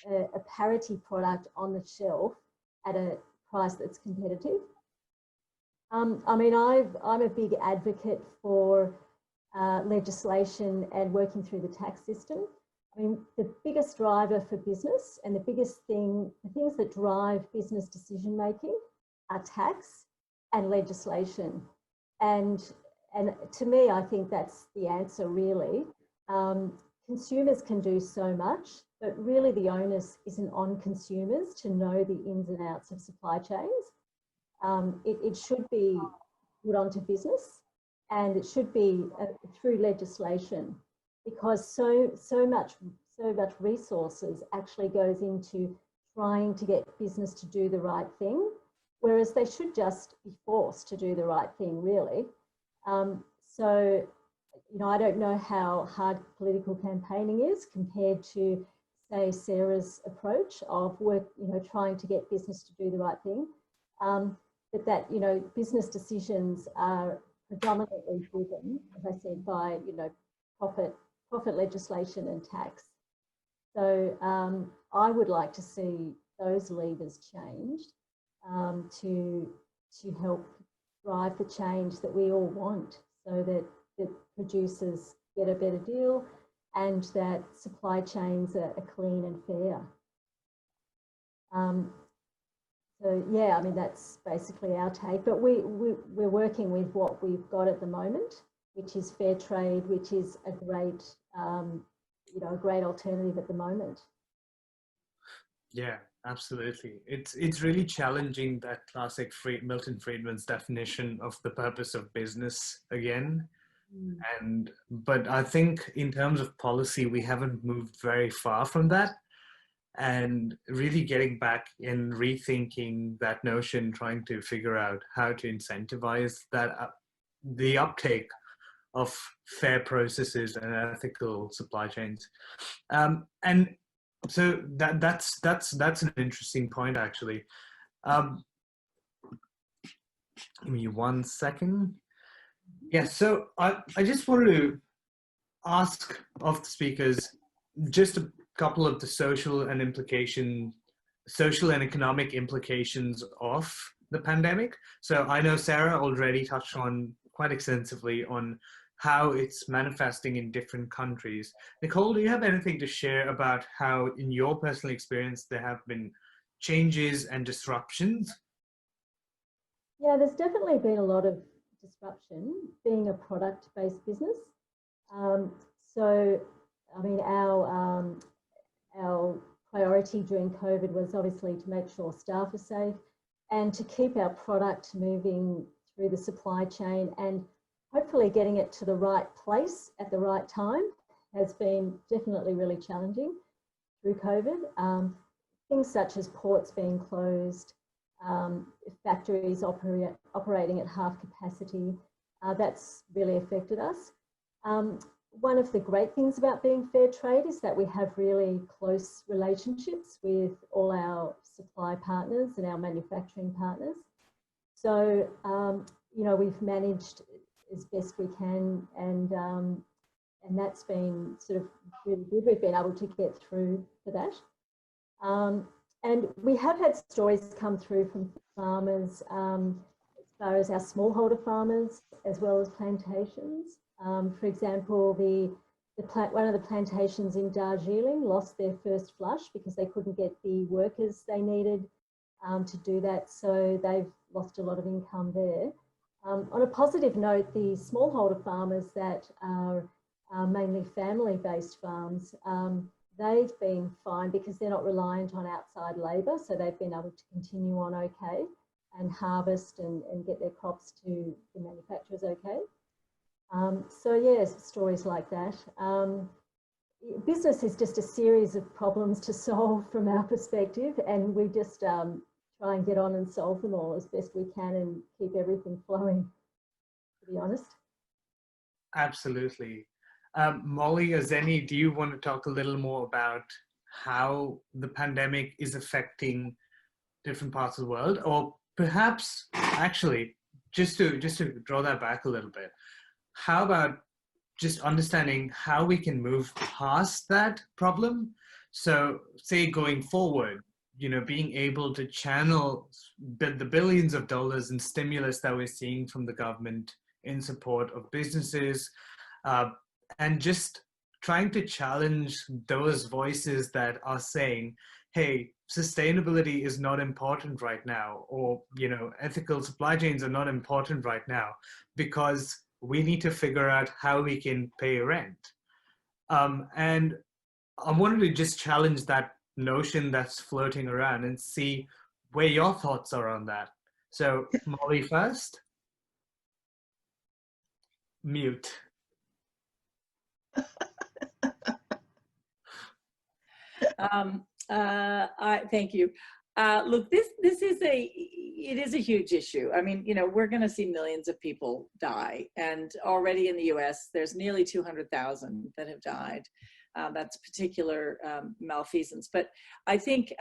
a parity product on the shelf at a price that's competitive. I mean, I'm a big advocate for legislation and working through the tax system. I mean, the biggest driver for business and the things that drive business decision making are tax and legislation. And to me, I think that's the answer, really. Consumers can do so much, but really the onus isn't on consumers to know the ins and outs of supply chains. It should be put onto business, and it should be through legislation, because so much resources actually goes into trying to get business to do the right thing, whereas they should just be forced to do the right thing, really. So, I don't know how hard political campaigning is compared to, say, Sarah's approach of trying to get business to do the right thing. But that, business decisions are predominantly driven, as I said, by, profit legislation and tax. So I would like to see those levers changed to help drive the change that we all want, so that producers get a better deal and that supply chains are clean and fair. So yeah, I mean, that's basically our take, but we're working with what we've got at the moment, which is fair trade, which is a great, a great alternative at the moment. Yeah, absolutely. It's really challenging that classic Milton Friedman's definition of the purpose of business again. But I think in terms of policy, we haven't moved very far from that. And really getting back and rethinking that notion, trying to figure out how to incentivize that the uptake of fair processes and ethical supply chains. And so that's an interesting point, actually. Give me 1 second. Yeah, so I just wanted to ask of the speakers just a couple of the social and economic implications of the pandemic. So I know Sarah already touched on quite extensively on how it's manifesting in different countries. Nicole, do you have anything to share about how, in your personal experience, there have been changes and disruptions? Yeah, there's definitely been a lot of disruption being a product-based business. So, I mean, our priority during COVID was obviously to make sure staff are safe and to keep our product moving through the supply chain and hopefully getting it to the right place at the right time has been definitely really challenging through COVID. Things such as ports being closed, factories operating at half capacity, that's really affected us. One of the great things about being fair trade is that we have really close relationships with all our supply partners and our manufacturing partners. So, you know, we've managed as best we can, and that's been sort of really good. We've been able to get through for that. And we have had stories come through from farmers as far as our smallholder farmers, as well as plantations. For example, one of the plantations in Darjeeling lost their first flush because they couldn't get the workers they needed to do that. So they've lost a lot of income there. On a positive note, the smallholder farmers that are mainly family-based farms, they've been fine because they're not reliant on outside labour, so they've been able to continue on okay and harvest and get their crops to the manufacturers okay. So yes, stories like that. Business is just a series of problems to solve from our perspective, and we just try and get on and solve them all as best we can and keep everything flowing, to be honest. Absolutely. Molly or Zeny, do you want to talk a little more about how the pandemic is affecting different parts of the world? Or perhaps, actually, just to draw that back a little bit, how about just understanding how we can move past that problem? So say going forward, you know, being able to channel the billions of dollars in stimulus that we're seeing from the government in support of businesses, and just trying to challenge those voices that are saying, hey, sustainability is not important right now, or, you know, ethical supply chains are not important right now because we need to figure out how we can pay rent. And I wanted to just challenge that notion that's floating around and see where your thoughts are on that. So Molly first. Mute. Thank you. Look, this is a huge issue. I mean, you know, we're going to see millions of people die, and already in the U.S. there's nearly 200,000 that have died. That's particular malfeasance. But I think,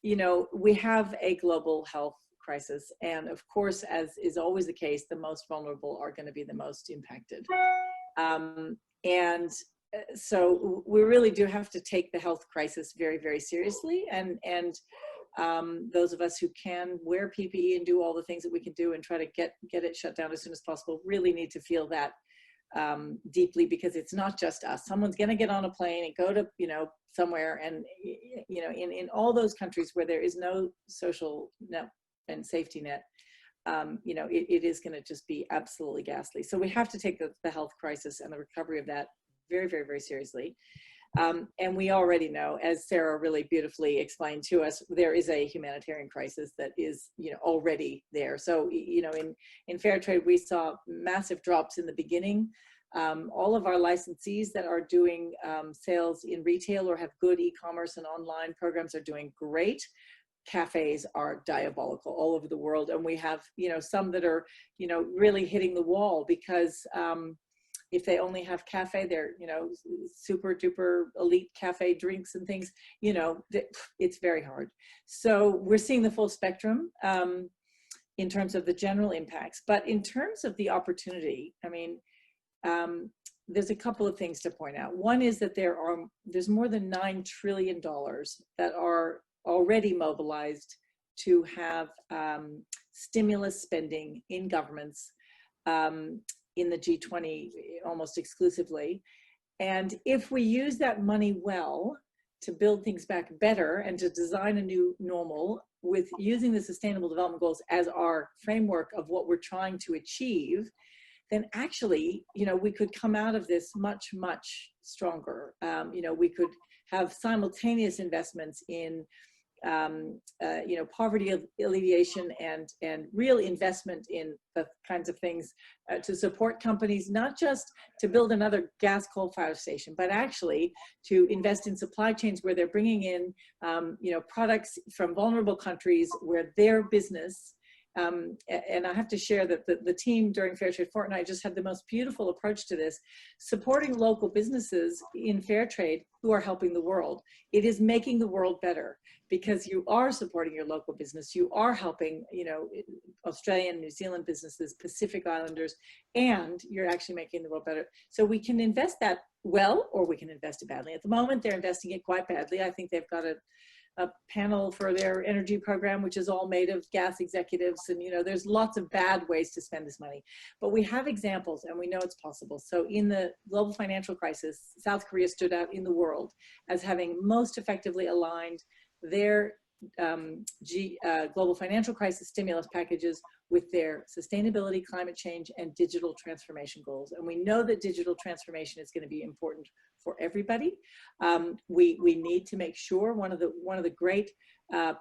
you know, we have a global health crisis, and of course, as is always the case, the most vulnerable are going to be the most impacted. So we really do have to take the health crisis very, very seriously, and those of us who can wear PPE and do all the things that we can do and try to get it shut down as soon as possible really need to feel that deeply, because it's not just us. Someone's going to get on a plane and go to, you know, somewhere, and, you know, in all those countries where there is no social net and safety net, you know, it is going to just be absolutely ghastly. So we have to take the health crisis and the recovery of that very, very, very seriously. And we already know, as Sarah really beautifully explained to us, there is a humanitarian crisis that is, you know, already there. So, you know, in Fairtrade, we saw massive drops in the beginning. All of our licensees that are doing sales in retail or have good e-commerce and online programs are doing great. Cafes are diabolical all over the world. And we have, you know, some that are, you know, really hitting the wall because if they only have cafe, they're, you know, super duper elite cafe drinks and things, you know, it's very hard. So we're seeing the full spectrum in terms of the general impacts. But in terms of the opportunity, I mean, there's a couple of things to point out. One is that there's more than $9 trillion that are already mobilized to have stimulus spending in governments in the G20 almost exclusively. And if we use that money well to build things back better and to design a new normal with using the Sustainable Development Goals as our framework of what we're trying to achieve, then actually, you know, we could come out of this much, much stronger. You know, we could have simultaneous investments in you know, poverty alleviation and real investment in the kinds of things to support companies, not just to build another gas coal-fired station, but actually to invest in supply chains where they're bringing in, you know, products from vulnerable countries where their business. And I have to share that the team during Fairtrade Fortnight just had the most beautiful approach to this, supporting local businesses in Fairtrade who are helping the world. It is making the world better because you are supporting your local business. You are helping, you know, Australian, New Zealand businesses, Pacific Islanders, and you're actually making the world better. So we can invest that well, or we can invest it badly. At the moment, they're investing it quite badly. I think they've got a panel for their energy program, which is all made of gas executives. And, you know, there's lots of bad ways to spend this money, but we have examples and we know it's possible. So in the global financial crisis, South Korea stood out in the world as having most effectively aligned their global financial crisis stimulus packages with their sustainability, climate change, and digital transformation goals. And we know that digital transformation is going to be important for everybody. We need to make sure one of the great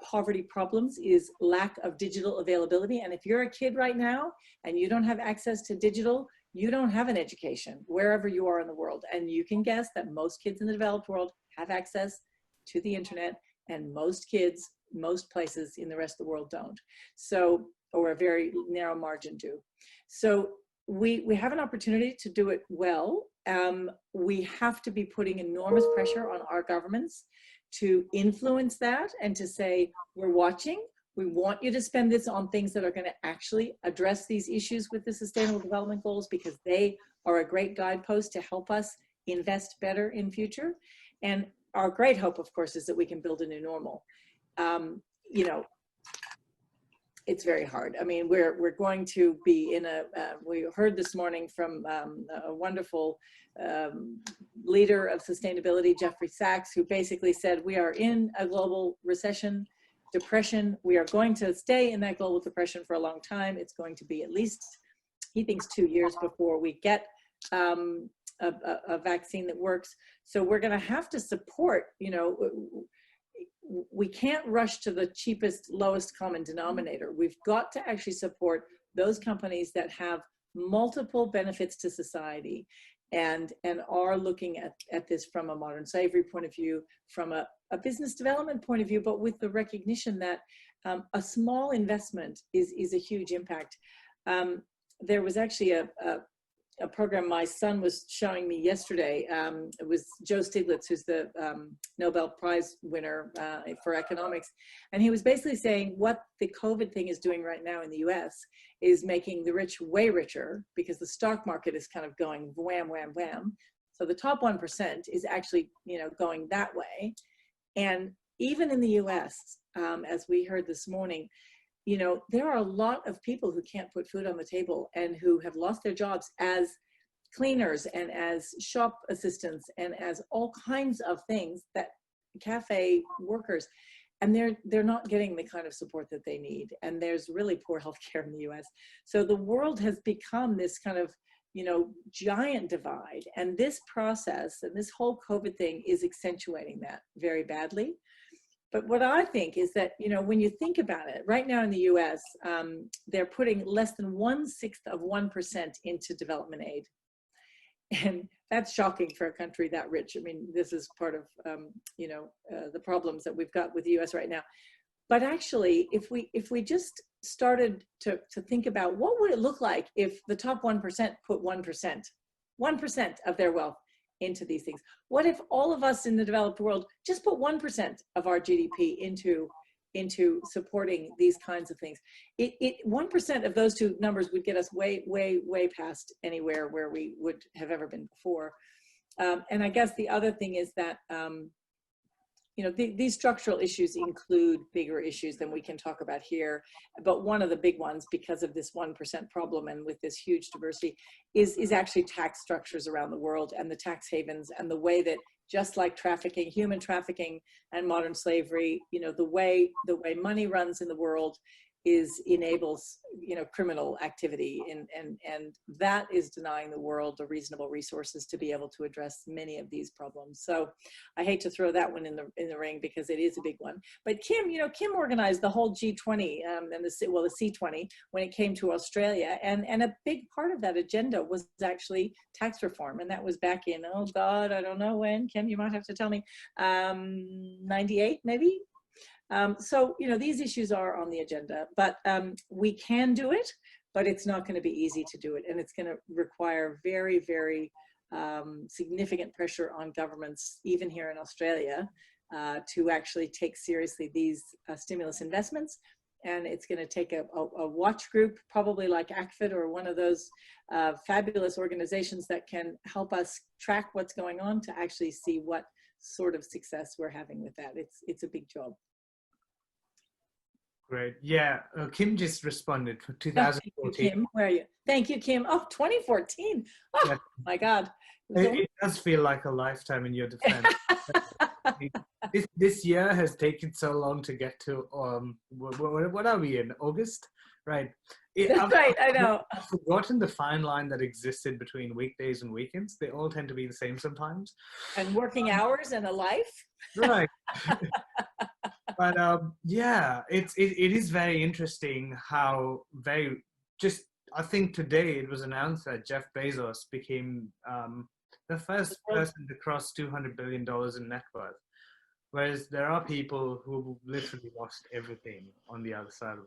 poverty problems is lack of digital availability. And if you're a kid right now and you don't have access to digital, you don't have an education wherever you are in the world. And you can guess that most kids in the developed world have access to the internet, and most kids, most places in the rest of the world don't. So, or a very narrow margin do. So we have an opportunity to do it well. We have to be putting enormous pressure on our governments to influence that and to say, we're watching. We want you to spend this on things that are going to actually address these issues with the Sustainable Development Goals, because they are a great guidepost to help us invest better in future. And our great hope, of course, is that we can build a new normal. You know, it's very hard. I mean, we're going to be in a, we heard this morning from a wonderful leader of sustainability, Jeffrey Sachs, who basically said, we are in a global recession, depression. We are going to stay in that global depression for a long time. It's going to be at least, he thinks, 2 years before we get a vaccine that works. So we're going to have to support, you know, we can't rush to the cheapest, lowest common denominator. We've got to actually support those companies that have multiple benefits to society and are looking at this from a modern slavery point of view, from a business development point of view, but with the recognition that a small investment is a huge impact. There was actually a program my son was showing me yesterday. It was Joe Stiglitz, who's the Nobel Prize winner for economics. And he was basically saying what the COVID thing is doing right now in the US is making the rich way richer, because the stock market is kind of going wham, wham, wham. So the top 1% is actually, you know, going that way. And even in the US, as we heard this morning, you know, there are a lot of people who can't put food on the table and who have lost their jobs as cleaners and as shop assistants and as all kinds of things, that cafe workers, and they're not getting the kind of support that they need. And there's really poor healthcare in the US. So the world has become this kind of, you know, giant divide. And this process and this whole COVID thing is accentuating that very badly. But what I think is that, you know, when you think about it, right now in the US, they're putting less than 1/6 of 1% into development aid. And that's shocking for a country that rich. I mean, this is part of, you know, the problems that we've got with the US right now. But actually, if we just started to think about what would it look like if the top 1% put 1% of their wealth into these things. What if all of us in the developed world just put 1% of our GDP into supporting these kinds of things? 1% of those two numbers would get us way, way, way past anywhere where we would have ever been before. And I guess the other thing is that, you know, these structural issues include bigger issues than we can talk about here. But one of the big ones, because of this 1% problem and with this huge diversity, is actually tax structures around the world and the tax havens, and the way that, just like trafficking, human trafficking and modern slavery, you know, the way money runs in the world enables, you know, criminal activity, and that is denying the world the reasonable resources to be able to address many of these problems. So I hate to throw that one in the ring because it is a big one. But Kim, you know, Kim organized the whole G20 and the C20 when it came to Australia, and a big part of that agenda was actually tax reform, and that was back in, oh God, I don't know when. Kim, you might have to tell me, 98 maybe. So, you know, these issues are on the agenda, but we can do it, but it's not going to be easy to do it. And it's going to require very, very significant pressure on governments, even here in Australia, to actually take seriously these stimulus investments. And it's going to take a watch group, probably like ACFID or one of those fabulous organizations that can help us track what's going on to actually see what sort of success we're having with that. It's a big job. Great. Yeah, Kim just responded for 2014. Oh, thank you, Kim. Where are you? Thank you, Kim. Oh, 2014. Oh, yeah. My God. It does feel like a lifetime in your defense. this year has taken so long to get to, what are we in, August? Right. That's right, I know. I've forgotten the fine line that existed between weekdays and weekends. They all tend to be the same sometimes. And working hours and a life. Right. But yeah, it is very interesting how I think today it was announced that Jeff Bezos became the first person to cross $200 billion in net worth. Whereas there are people who literally lost everything on the other side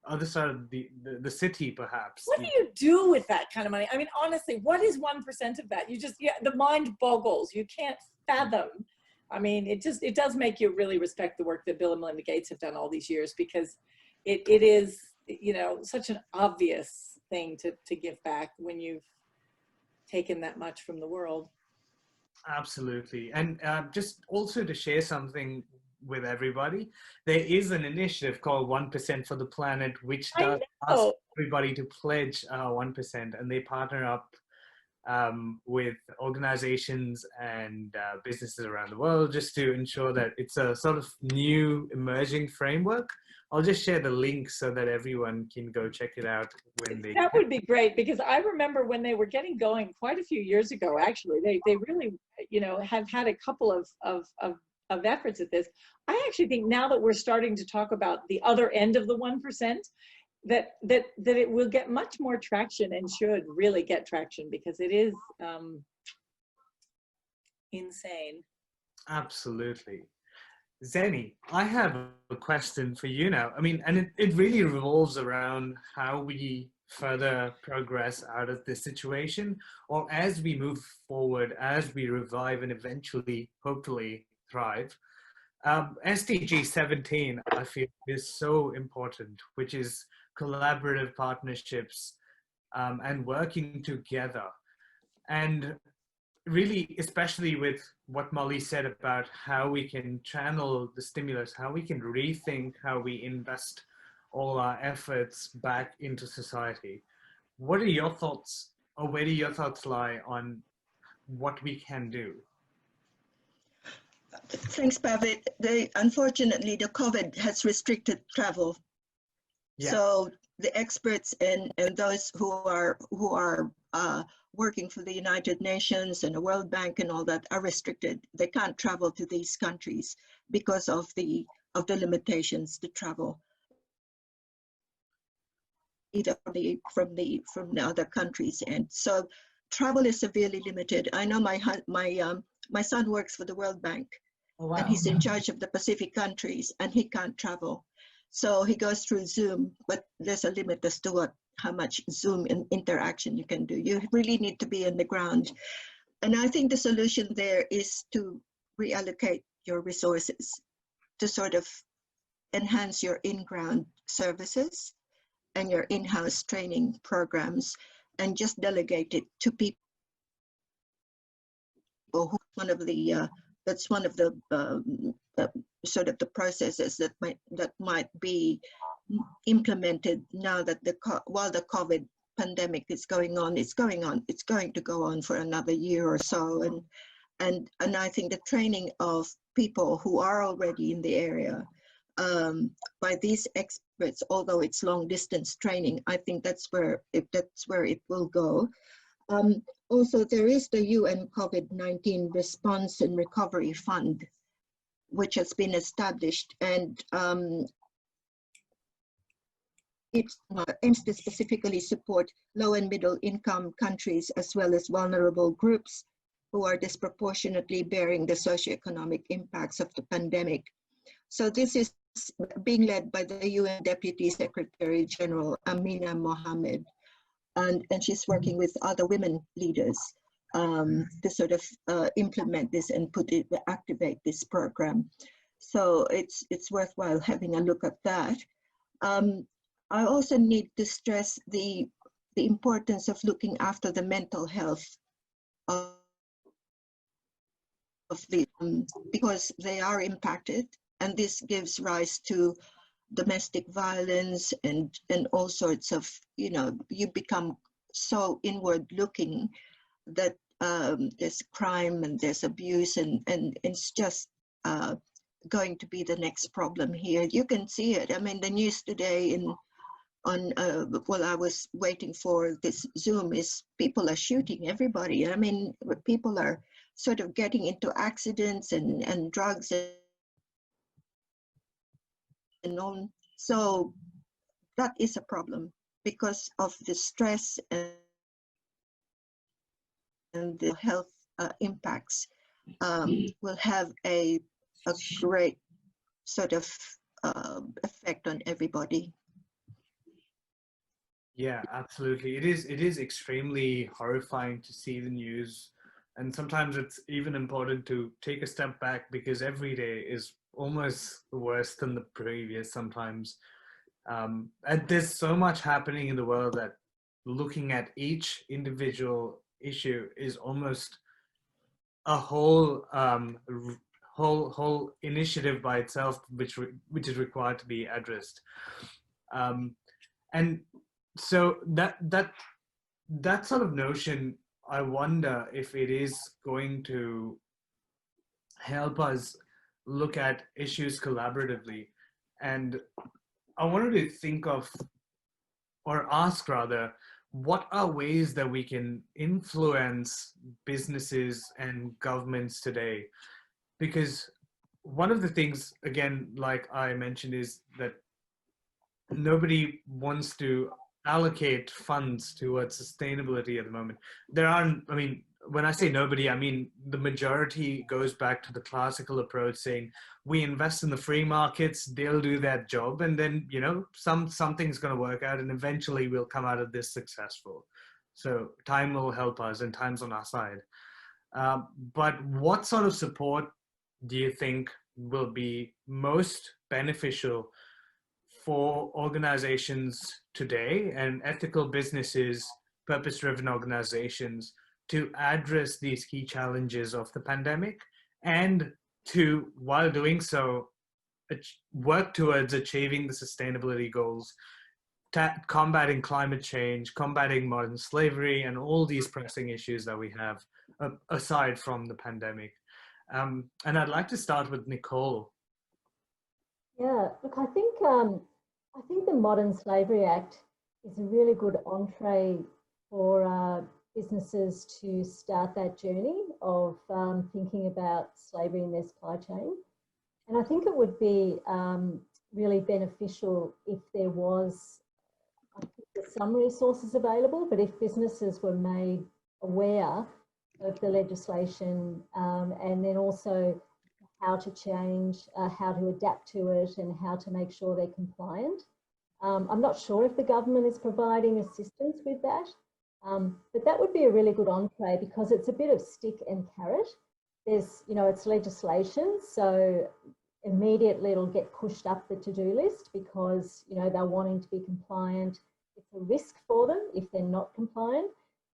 of the city, perhaps. What do you do with that kind of money? I mean, honestly, what is 1% of that? The mind boggles. You can't fathom. I mean, it does make you really respect the work that Bill and Melinda Gates have done all these years, because it is, you know, such an obvious thing to give back when you've taken that much from the world. Absolutely. And just also to share something with everybody, there is an initiative called 1% for the Planet, which does ask everybody to pledge 1%, and they partner up with organizations and businesses around the world just to ensure that it's a sort of new emerging framework. I'll just share the link so that everyone can go check it out when they That would be great, because I remember when they were getting going quite a few years ago, actually, they really, you know, have had a couple of efforts at this. I actually think now that we're starting to talk about the other end of the 1%, that it will get much more traction, and should really get traction, because it is insane. Absolutely. Zeny, I have a question for you now. I mean, and it really revolves around how we further progress out of this situation, or as we move forward, as we revive and eventually, hopefully, thrive. SDG 17, I feel, is so important, which is collaborative partnerships and working together. And really, especially with what Molly said about how we can channel the stimulus, how we can rethink how we invest all our efforts back into society. What are your thoughts, or where do your thoughts lie on what we can do? Thanks, Pavitt. Unfortunately, the COVID has restricted travel. Yeah. So the experts and those who are working for the United Nations and the World Bank and all that are restricted. They can't travel to these countries because of the limitations to travel, either from the other countries. And so travel is severely limited. I know my son works for the World Bank. Oh, wow. And he's in charge of the Pacific countries, and he can't travel. So he goes through Zoom, but there's a limit as to how much Zoom interaction you can do. You really need to be on the ground. And I think the solution there is to reallocate your resources to sort of enhance your in-ground services and your in-house training programs, and just delegate it to people who that's one of the sort of the processes that might be implemented now that while the COVID pandemic is going on. It's going to go on for another year or so, and I think the training of people who are already in the area by these experts, although it's long distance training. I think that's where it will go. Also, there is the UN COVID-19 Response and Recovery Fund, which has been established, and it aims to specifically support low and middle income countries as well as vulnerable groups who are disproportionately bearing the socioeconomic impacts of the pandemic. So this is being led by the UN Deputy Secretary General Amina Mohammed, and she's working with other women leaders to sort of implement this and activate this program. So it's worthwhile having a look at that. I also need to stress the importance of looking after the mental health of the because they are impacted, and this gives rise to domestic violence and all sorts of, you know, you become so inward looking that there's crime and there's abuse, and it's just going to be the next problem here. You can see it. I mean, the news today while I was waiting for this Zoom is people are shooting everybody. I mean, people are sort of getting into accidents and drugs and all. So that is a problem because of the stress and the health impacts will have a great sort of effect on everybody. Yeah, absolutely. It is extremely horrifying to see the news. And sometimes it's even important to take a step back because every day is almost worse than the previous sometimes. And there's so much happening in the world that looking at each individual issue is almost a whole initiative by itself, which is required to be addressed. And so that sort of notion, I wonder if it is going to help us look at issues collaboratively. And I wanted to think of, or ask rather, what are ways that we can influence businesses and governments today? Because one of the things, again, like I mentioned, is that nobody wants to allocate funds towards sustainability at the moment. There aren't, I mean, when I say nobody, I mean the majority goes back to the classical approach saying we invest in the free markets, they'll do that job, and then, you know, something's going to work out and eventually we'll come out of this successful. So time will help us and time's on our side. But what sort of support do you think will be most beneficial for organizations today and ethical businesses, purpose-driven organizations, to address these key challenges of the pandemic and to, while doing so, work towards achieving the sustainability goals, combating climate change, combating modern slavery, and all these pressing issues that we have aside from the pandemic. And I'd like to start with Nicole. Yeah, look, I think the Modern Slavery Act is a really good entree for businesses to start that journey of thinking about slavery in their supply chain. And I think it would be really beneficial if there was, I think there's some resources available, but if businesses were made aware of the legislation and then also how to change, how to adapt to it, and how to make sure they're compliant. I'm not sure if the government is providing assistance with that, but that would be a really good entree because it's a bit of stick and carrot. There's, you know, it's legislation, so immediately it'll get pushed up the to-do list because, you know, they're wanting to be compliant. It's a risk for them if they're not compliant.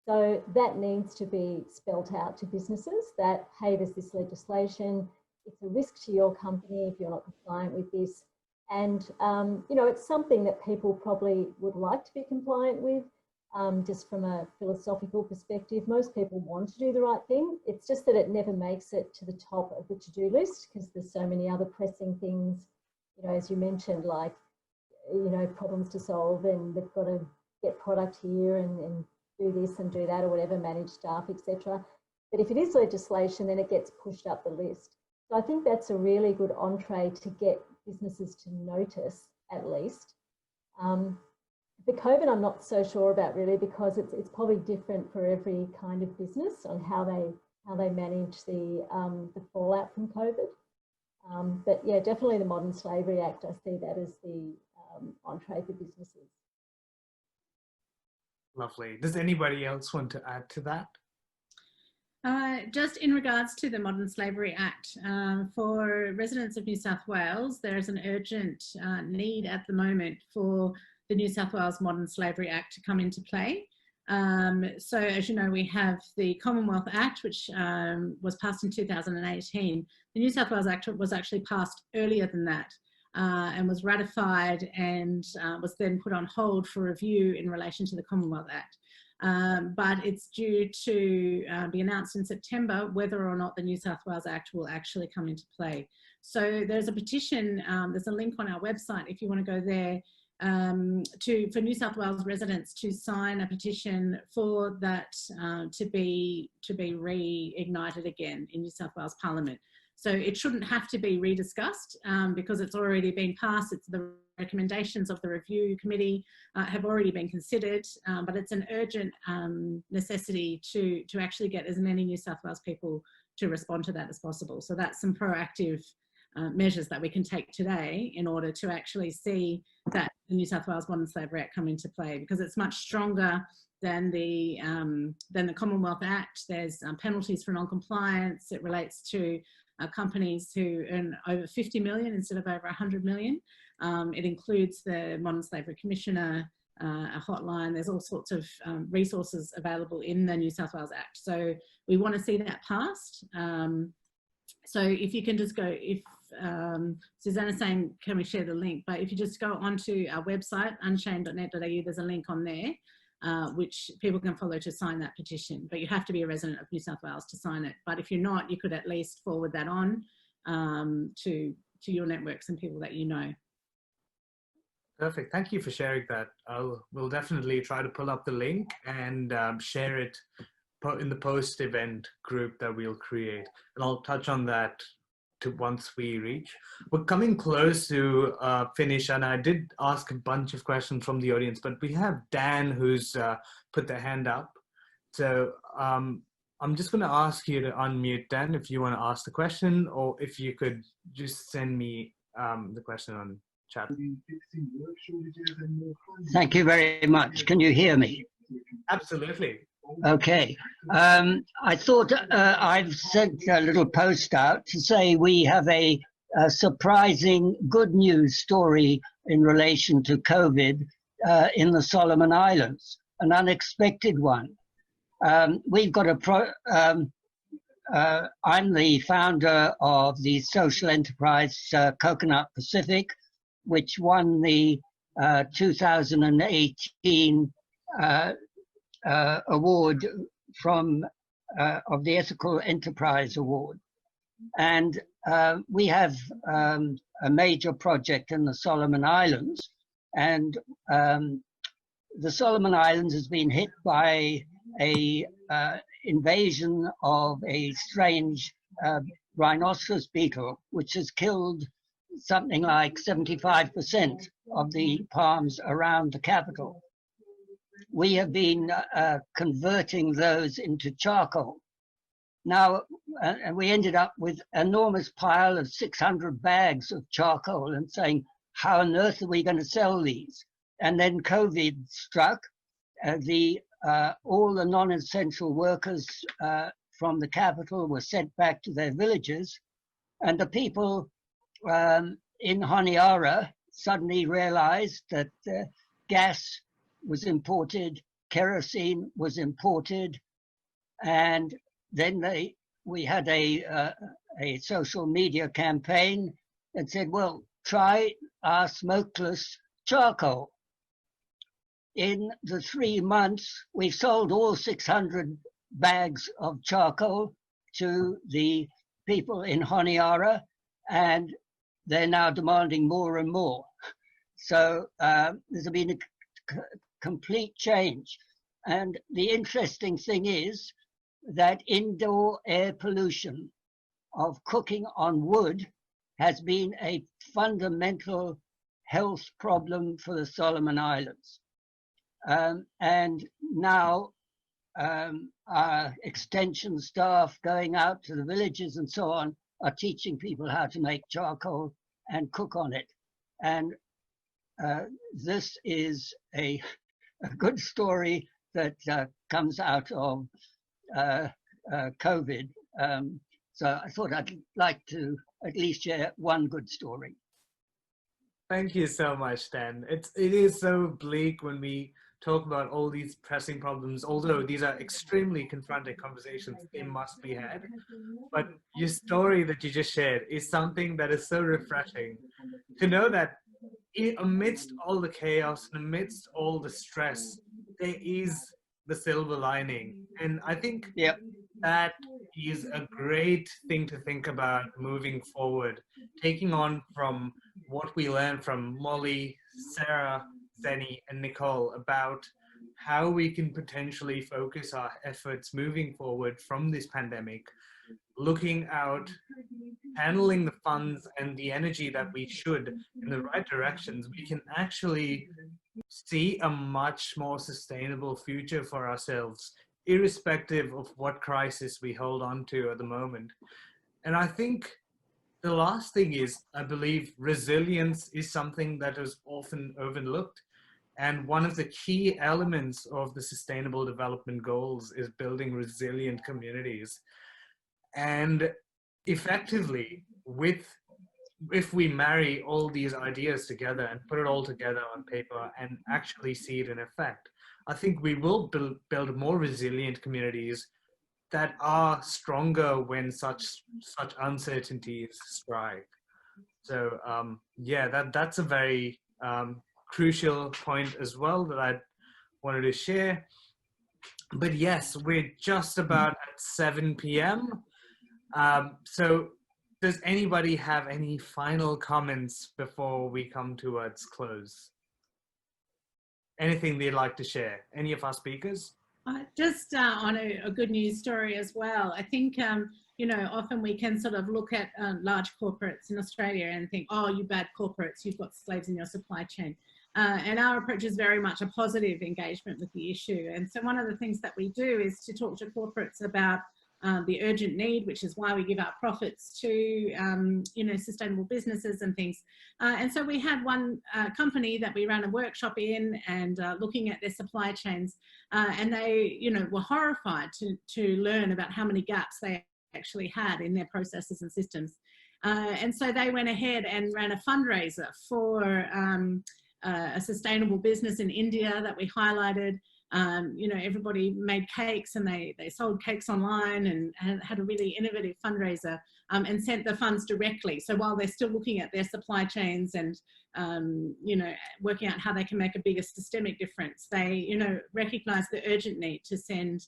So that needs to be spelt out to businesses that, hey, there's this legislation. It's a risk to your company if you're not compliant with this. And, you know, it's something that people probably would like to be compliant with, just from a philosophical perspective. Most people want to do the right thing. It's just that it never makes it to the top of the to-do list because there's so many other pressing things you know, as you mentioned, like, you know, problems to solve, and they've got to get product here and do this and do that or whatever, manage staff, etc. But if it is legislation, then it gets pushed up the list. So I think that's a really good entree to get businesses to notice, at least. For COVID, I'm not so sure about really, because it's probably different for every kind of business on how they manage the fallout from COVID. But yeah, definitely the Modern Slavery Act, I see that as the entree for businesses. Lovely. Does anybody else want to add to that? Just in regards to the Modern Slavery Act, for residents of New South Wales, there is an urgent need at the moment for the New South Wales Modern Slavery Act to come into play. So as you know, we have the Commonwealth Act, which was passed in 2018. The New South Wales Act was actually passed earlier than that and was ratified and was then put on hold for review in relation to the Commonwealth Act. But it's due to be announced in September whether or not the New South Wales Act will actually come into play. So there's a petition, there's a link on our website if you want to go there, for New South Wales residents to sign a petition for that to be reignited again in New South Wales Parliament. So it shouldn't have to be rediscussed because it's already been passed. It's the recommendations of the review committee have already been considered, but it's an urgent necessity to actually get as many New South Wales people to respond to that as possible. So that's some proactive measures that we can take today in order to actually see that the New South Wales Modern Slavery Act come into play, because it's much stronger than the Commonwealth Act. There's penalties for non-compliance. It relates to companies who earn over 50 million instead of over 100 million. It includes the Modern Slavery Commissioner, a hotline. There's all sorts of resources available in the New South Wales Act. So we want to see that passed. So if you can just go, if Susanna's saying, can we share the link? But if you just go onto our website, unchained.net.au, there's a link on there, which people can follow to sign that petition. But you have to be a resident of New South Wales to sign it. But if you're not, you could at least forward that on to your networks and people that you know. Perfect. Thank you for sharing that. We'll definitely try to pull up the link and share it in the post-event group that we'll create. And I'll touch on that once we reach. We're coming close to finish, and I did ask a bunch of questions from the audience, but we have Dan who's put their hand up. So I'm just going to ask you to unmute, Dan, if you want to ask the question, or if you could just send me the question on chat. Thank you very much. Can you hear me? Absolutely. Okay. I thought I've sent a little post out to say we have a surprising good news story in relation to COVID in the Solomon Islands, an unexpected one. We've got I'm the founder of the social enterprise Coconut Pacific, which won the 2018 award from of the Ethical Enterprise Award. And we have a major project in the Solomon Islands, and the Solomon Islands has been hit by a invasion of a strange rhinoceros beetle, which has killed something like 75% of the palms around the capital. We have been converting those into charcoal. Now, and we ended up with an enormous pile of 600 bags of charcoal and saying, how on earth are we going to sell these? And then COVID struck. All the non-essential workers from the capital were sent back to their villages, and the people in Honiara suddenly realized that gas was imported, kerosene was imported, and then we had a social media campaign that said, well, try our smokeless charcoal. In the 3 months, we've sold all 600 bags of charcoal to the people in Honiara, and they're now demanding more and more. So there's been a complete change. And the interesting thing is that indoor air pollution of cooking on wood has been a fundamental health problem for the Solomon Islands. And now our extension staff going out to the villages and so on are teaching people how to make charcoal and cook on it. And this is a good story that comes out of COVID. So I thought I'd like to at least share one good story. Thank you so much, Dan. It is so bleak when we talk about all these pressing problems, although these are extremely confronting conversations, they must be had. But your story that you just shared is something that is so refreshing to know that amidst all the chaos and amidst all the stress, there is the silver lining. And I think that is a great thing to think about moving forward, taking on from what we learned from Molly, Sarah, Zeny, and Nicole about how we can potentially focus our efforts moving forward from this pandemic, looking out, handling the funds and the energy that we should in the right directions. We can actually see a much more sustainable future for ourselves, irrespective of what crisis we hold on to at the moment. And I think the last thing is, I believe resilience is something that is often overlooked. And one of the key elements of the Sustainable Development Goals is building resilient communities. And effectively, if we marry all these ideas together and put it all together on paper and actually see it in effect, I think we will build more resilient communities that are stronger when such uncertainties strike. So yeah, that's a very crucial point as well that I wanted to share. But yes, we're just about at 7 p.m. So does anybody have any final comments before we come towards close? Anything they'd like to share? Any of our speakers? Just on a good news story as well. I think, you know, often we can sort of look at large corporates in Australia and think, oh, you bad corporates, you've got slaves in your supply chain. And our approach is very much a positive engagement with the issue. And so one of the things that we do is to talk to corporates about the urgent need, which is why we give our profits to, you know, sustainable businesses and things. And so we had one company that we ran a workshop in and looking at their supply chains, and they, you know, were horrified to learn about how many gaps they actually had in their processes and systems. And so they went ahead and ran a fundraiser for a sustainable business in India that we highlighted. You know, everybody made cakes and they sold cakes online and had a really innovative fundraiser and sent the funds directly. So while they're still looking at their supply chains and, you know, working out how they can make a bigger systemic difference, they, you know, recognize the urgent need to send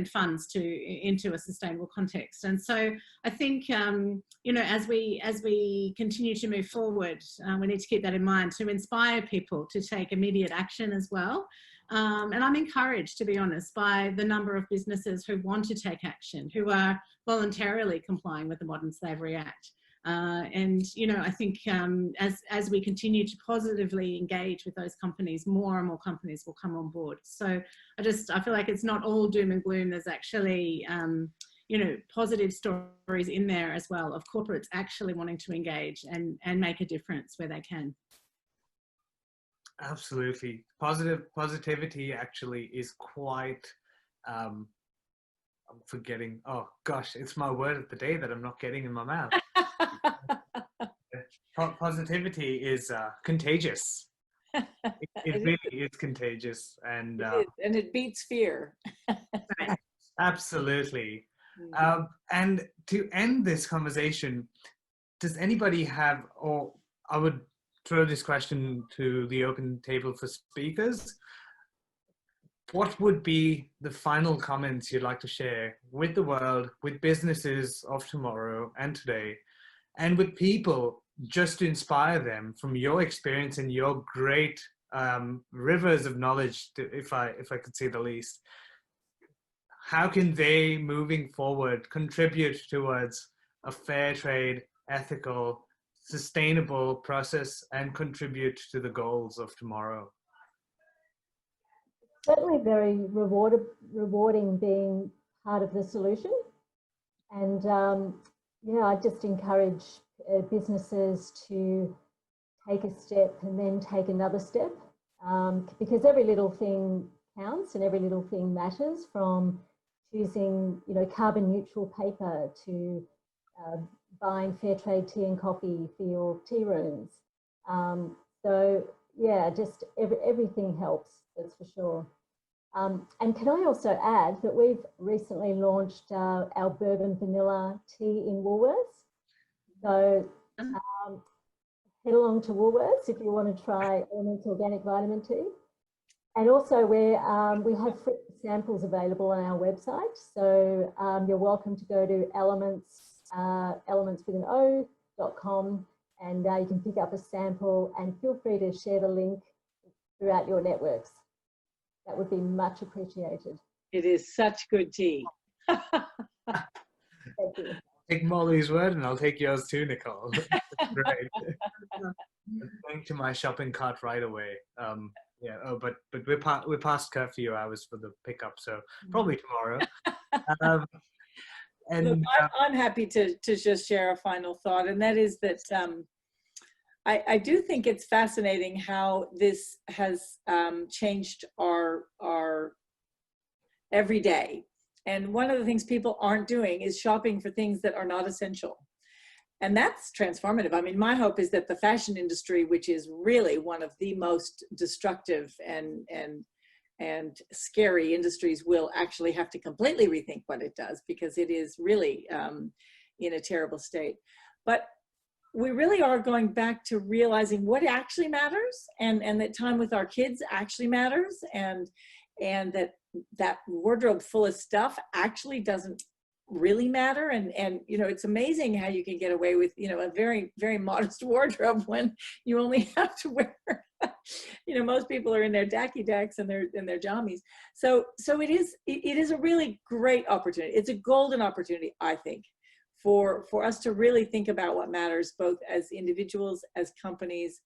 funds into a sustainable context. And so I think, you know, as we continue to move forward, we need to keep that in mind to inspire people to take immediate action as well. And I'm encouraged, to be honest, by the number of businesses who want to take action, who are voluntarily complying with the Modern Slavery Act. And, you know, I think as we continue to positively engage with those companies, more and more companies will come on board. So I feel like it's not all doom and gloom. There's actually, you know, positive stories in there as well of corporates actually wanting to engage and make a difference where they can. Absolutely. Positivity actually is quite, I'm forgetting, oh gosh, it's my word of the day that I'm not getting in my mouth. Positivity is contagious. It really is contagious. And it beats fear. Absolutely. And to end this conversation, does anybody have, or I would throw this question to the open table for speakers. What would be the final comments you'd like to share with the world, with businesses of tomorrow and today, and with people, just to inspire them from your experience and your great rivers of knowledge, if I could say the least. How can they, moving forward, contribute towards a fair trade, ethical, sustainable process and contribute to the goals of tomorrow? Certainly very rewarding being part of the solution. And yeah, I just encourage businesses to take a step and then take another step, because every little thing counts and every little thing matters, from choosing, you know, carbon neutral paper to buying fair trade tea and coffee for your tea rooms. So yeah, just everything helps, that's for sure. And can I also add that we've recently launched our bourbon vanilla tea in Woolworths. So head along to Woolworths if you want to try Elements Organic Vitamin Tea. And also we have free samples available on our website. So you're welcome to go to elementswithano.com, and you can pick up a sample, and feel free to share the link throughout your networks. That would be much appreciated. It is such good tea. Thank you. Take Molly's word, and I'll take yours too, Nicole. Great. Going to my shopping cart right away. Yeah. Oh, but we're past curfew hours for the pickup, so probably tomorrow. And look, I'm happy to just share a final thought, and that is that I do think it's fascinating how this has changed our everyday. And one of the things people aren't doing is shopping for things that are not essential. And that's transformative. I mean, my hope is that the fashion industry, which is really one of the most destructive and scary industries, will actually have to completely rethink what it does, because it is really in a terrible state. But we really are going back to realizing what actually matters, and that time with our kids actually matters, and that wardrobe full of stuff actually doesn't really matter. And you know, it's amazing how you can get away with, you know, a very, very modest wardrobe when you only have to wear, you know, most people are in their dacky dacks and their jammies. So it is a really great opportunity. It's a golden opportunity, I think, for us to really think about what matters, both as individuals, as companies,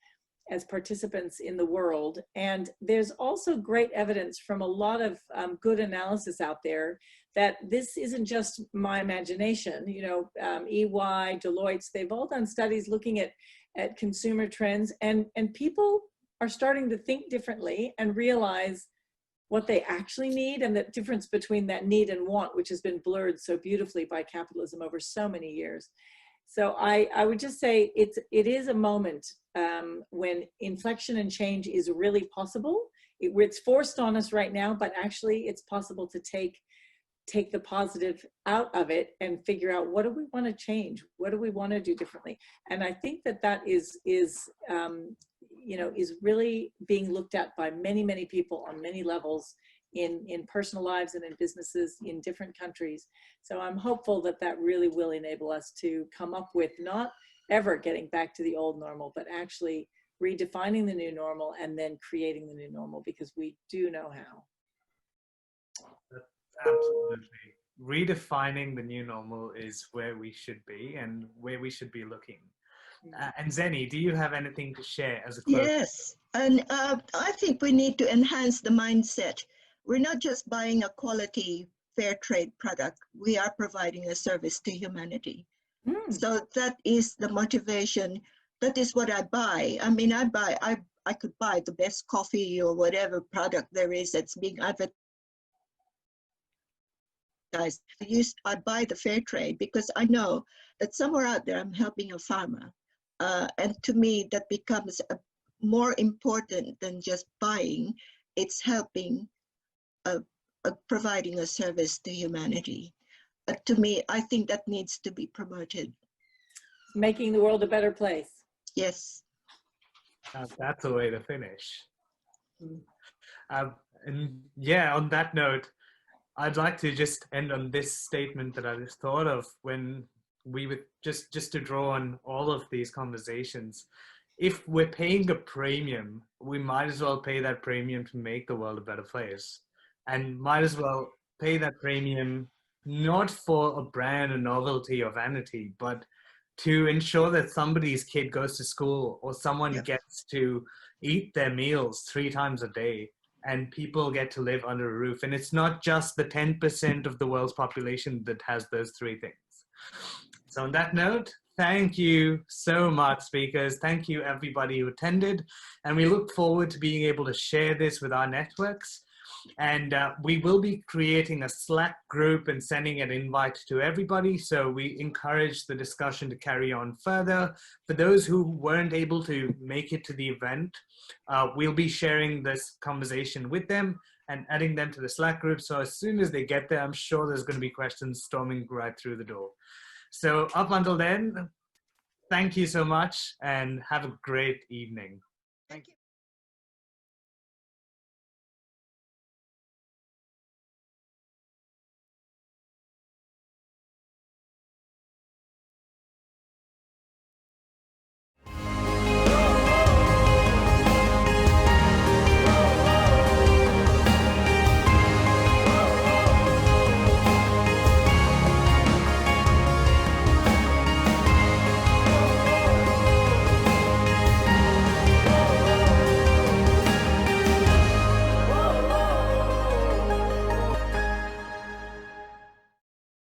as participants in the world. And there's also great evidence from a lot of good analysis out there that this isn't just my imagination. You know, EY, Deloitte's, they've all done studies looking at consumer trends, and people are starting to think differently and realize what they actually need, and the difference between that need and want, which has been blurred so beautifully by capitalism over so many years. So I would just say it is a moment when inflection and change is really possible. It's forced on us right now, but actually it's possible to take the positive out of it and figure out, what do we want to change? What do we want to do differently? And I think that is you know, is really being looked at by many, many people on many levels in personal lives and in businesses in different countries. So I'm hopeful that really will enable us to come up with not ever getting back to the old normal, but actually redefining the new normal and then creating the new normal, because we do know how. Absolutely. Redefining the new normal is where we should be and where we should be looking. And Zeny, do you have anything to share as a close? Yes, and I think we need to enhance the mindset. We're not just buying a quality fair trade product, we are providing a service to humanity. So that is the motivation. That is what I buy. I mean, I could buy the best coffee or whatever product there is that's being advertised. I buy the fair trade because I know that somewhere out there I'm helping a farmer. And to me, that becomes more important than just buying. It's helping, providing a service to humanity. To me, I think that needs to be promoted. Making the world a better place. Yes. That's a way to finish. And yeah, on that note, I'd like to just end on this statement that I just thought of when we would just to draw on all of these conversations, if we're paying a premium, we might as well pay that premium to make the world a better place, and might as well pay that premium not for a brand, a novelty, or vanity, but to ensure that somebody's kid goes to school, or someone gets to eat their meals 3 times a day, and people get to live under a roof. And it's not just the 10% of the world's population that has those 3 things. So on that note, thank you so much, speakers. Thank you, everybody who attended. And we look forward to being able to share this with our networks. And we will be creating a Slack group and sending an invite to everybody. So we encourage the discussion to carry on further. For those who weren't able to make it to the event, we'll be sharing this conversation with them and adding them to the Slack group. So as soon as they get there, I'm sure there's going to be questions storming right through the door. So up until then, thank you so much and have a great evening. Thank you.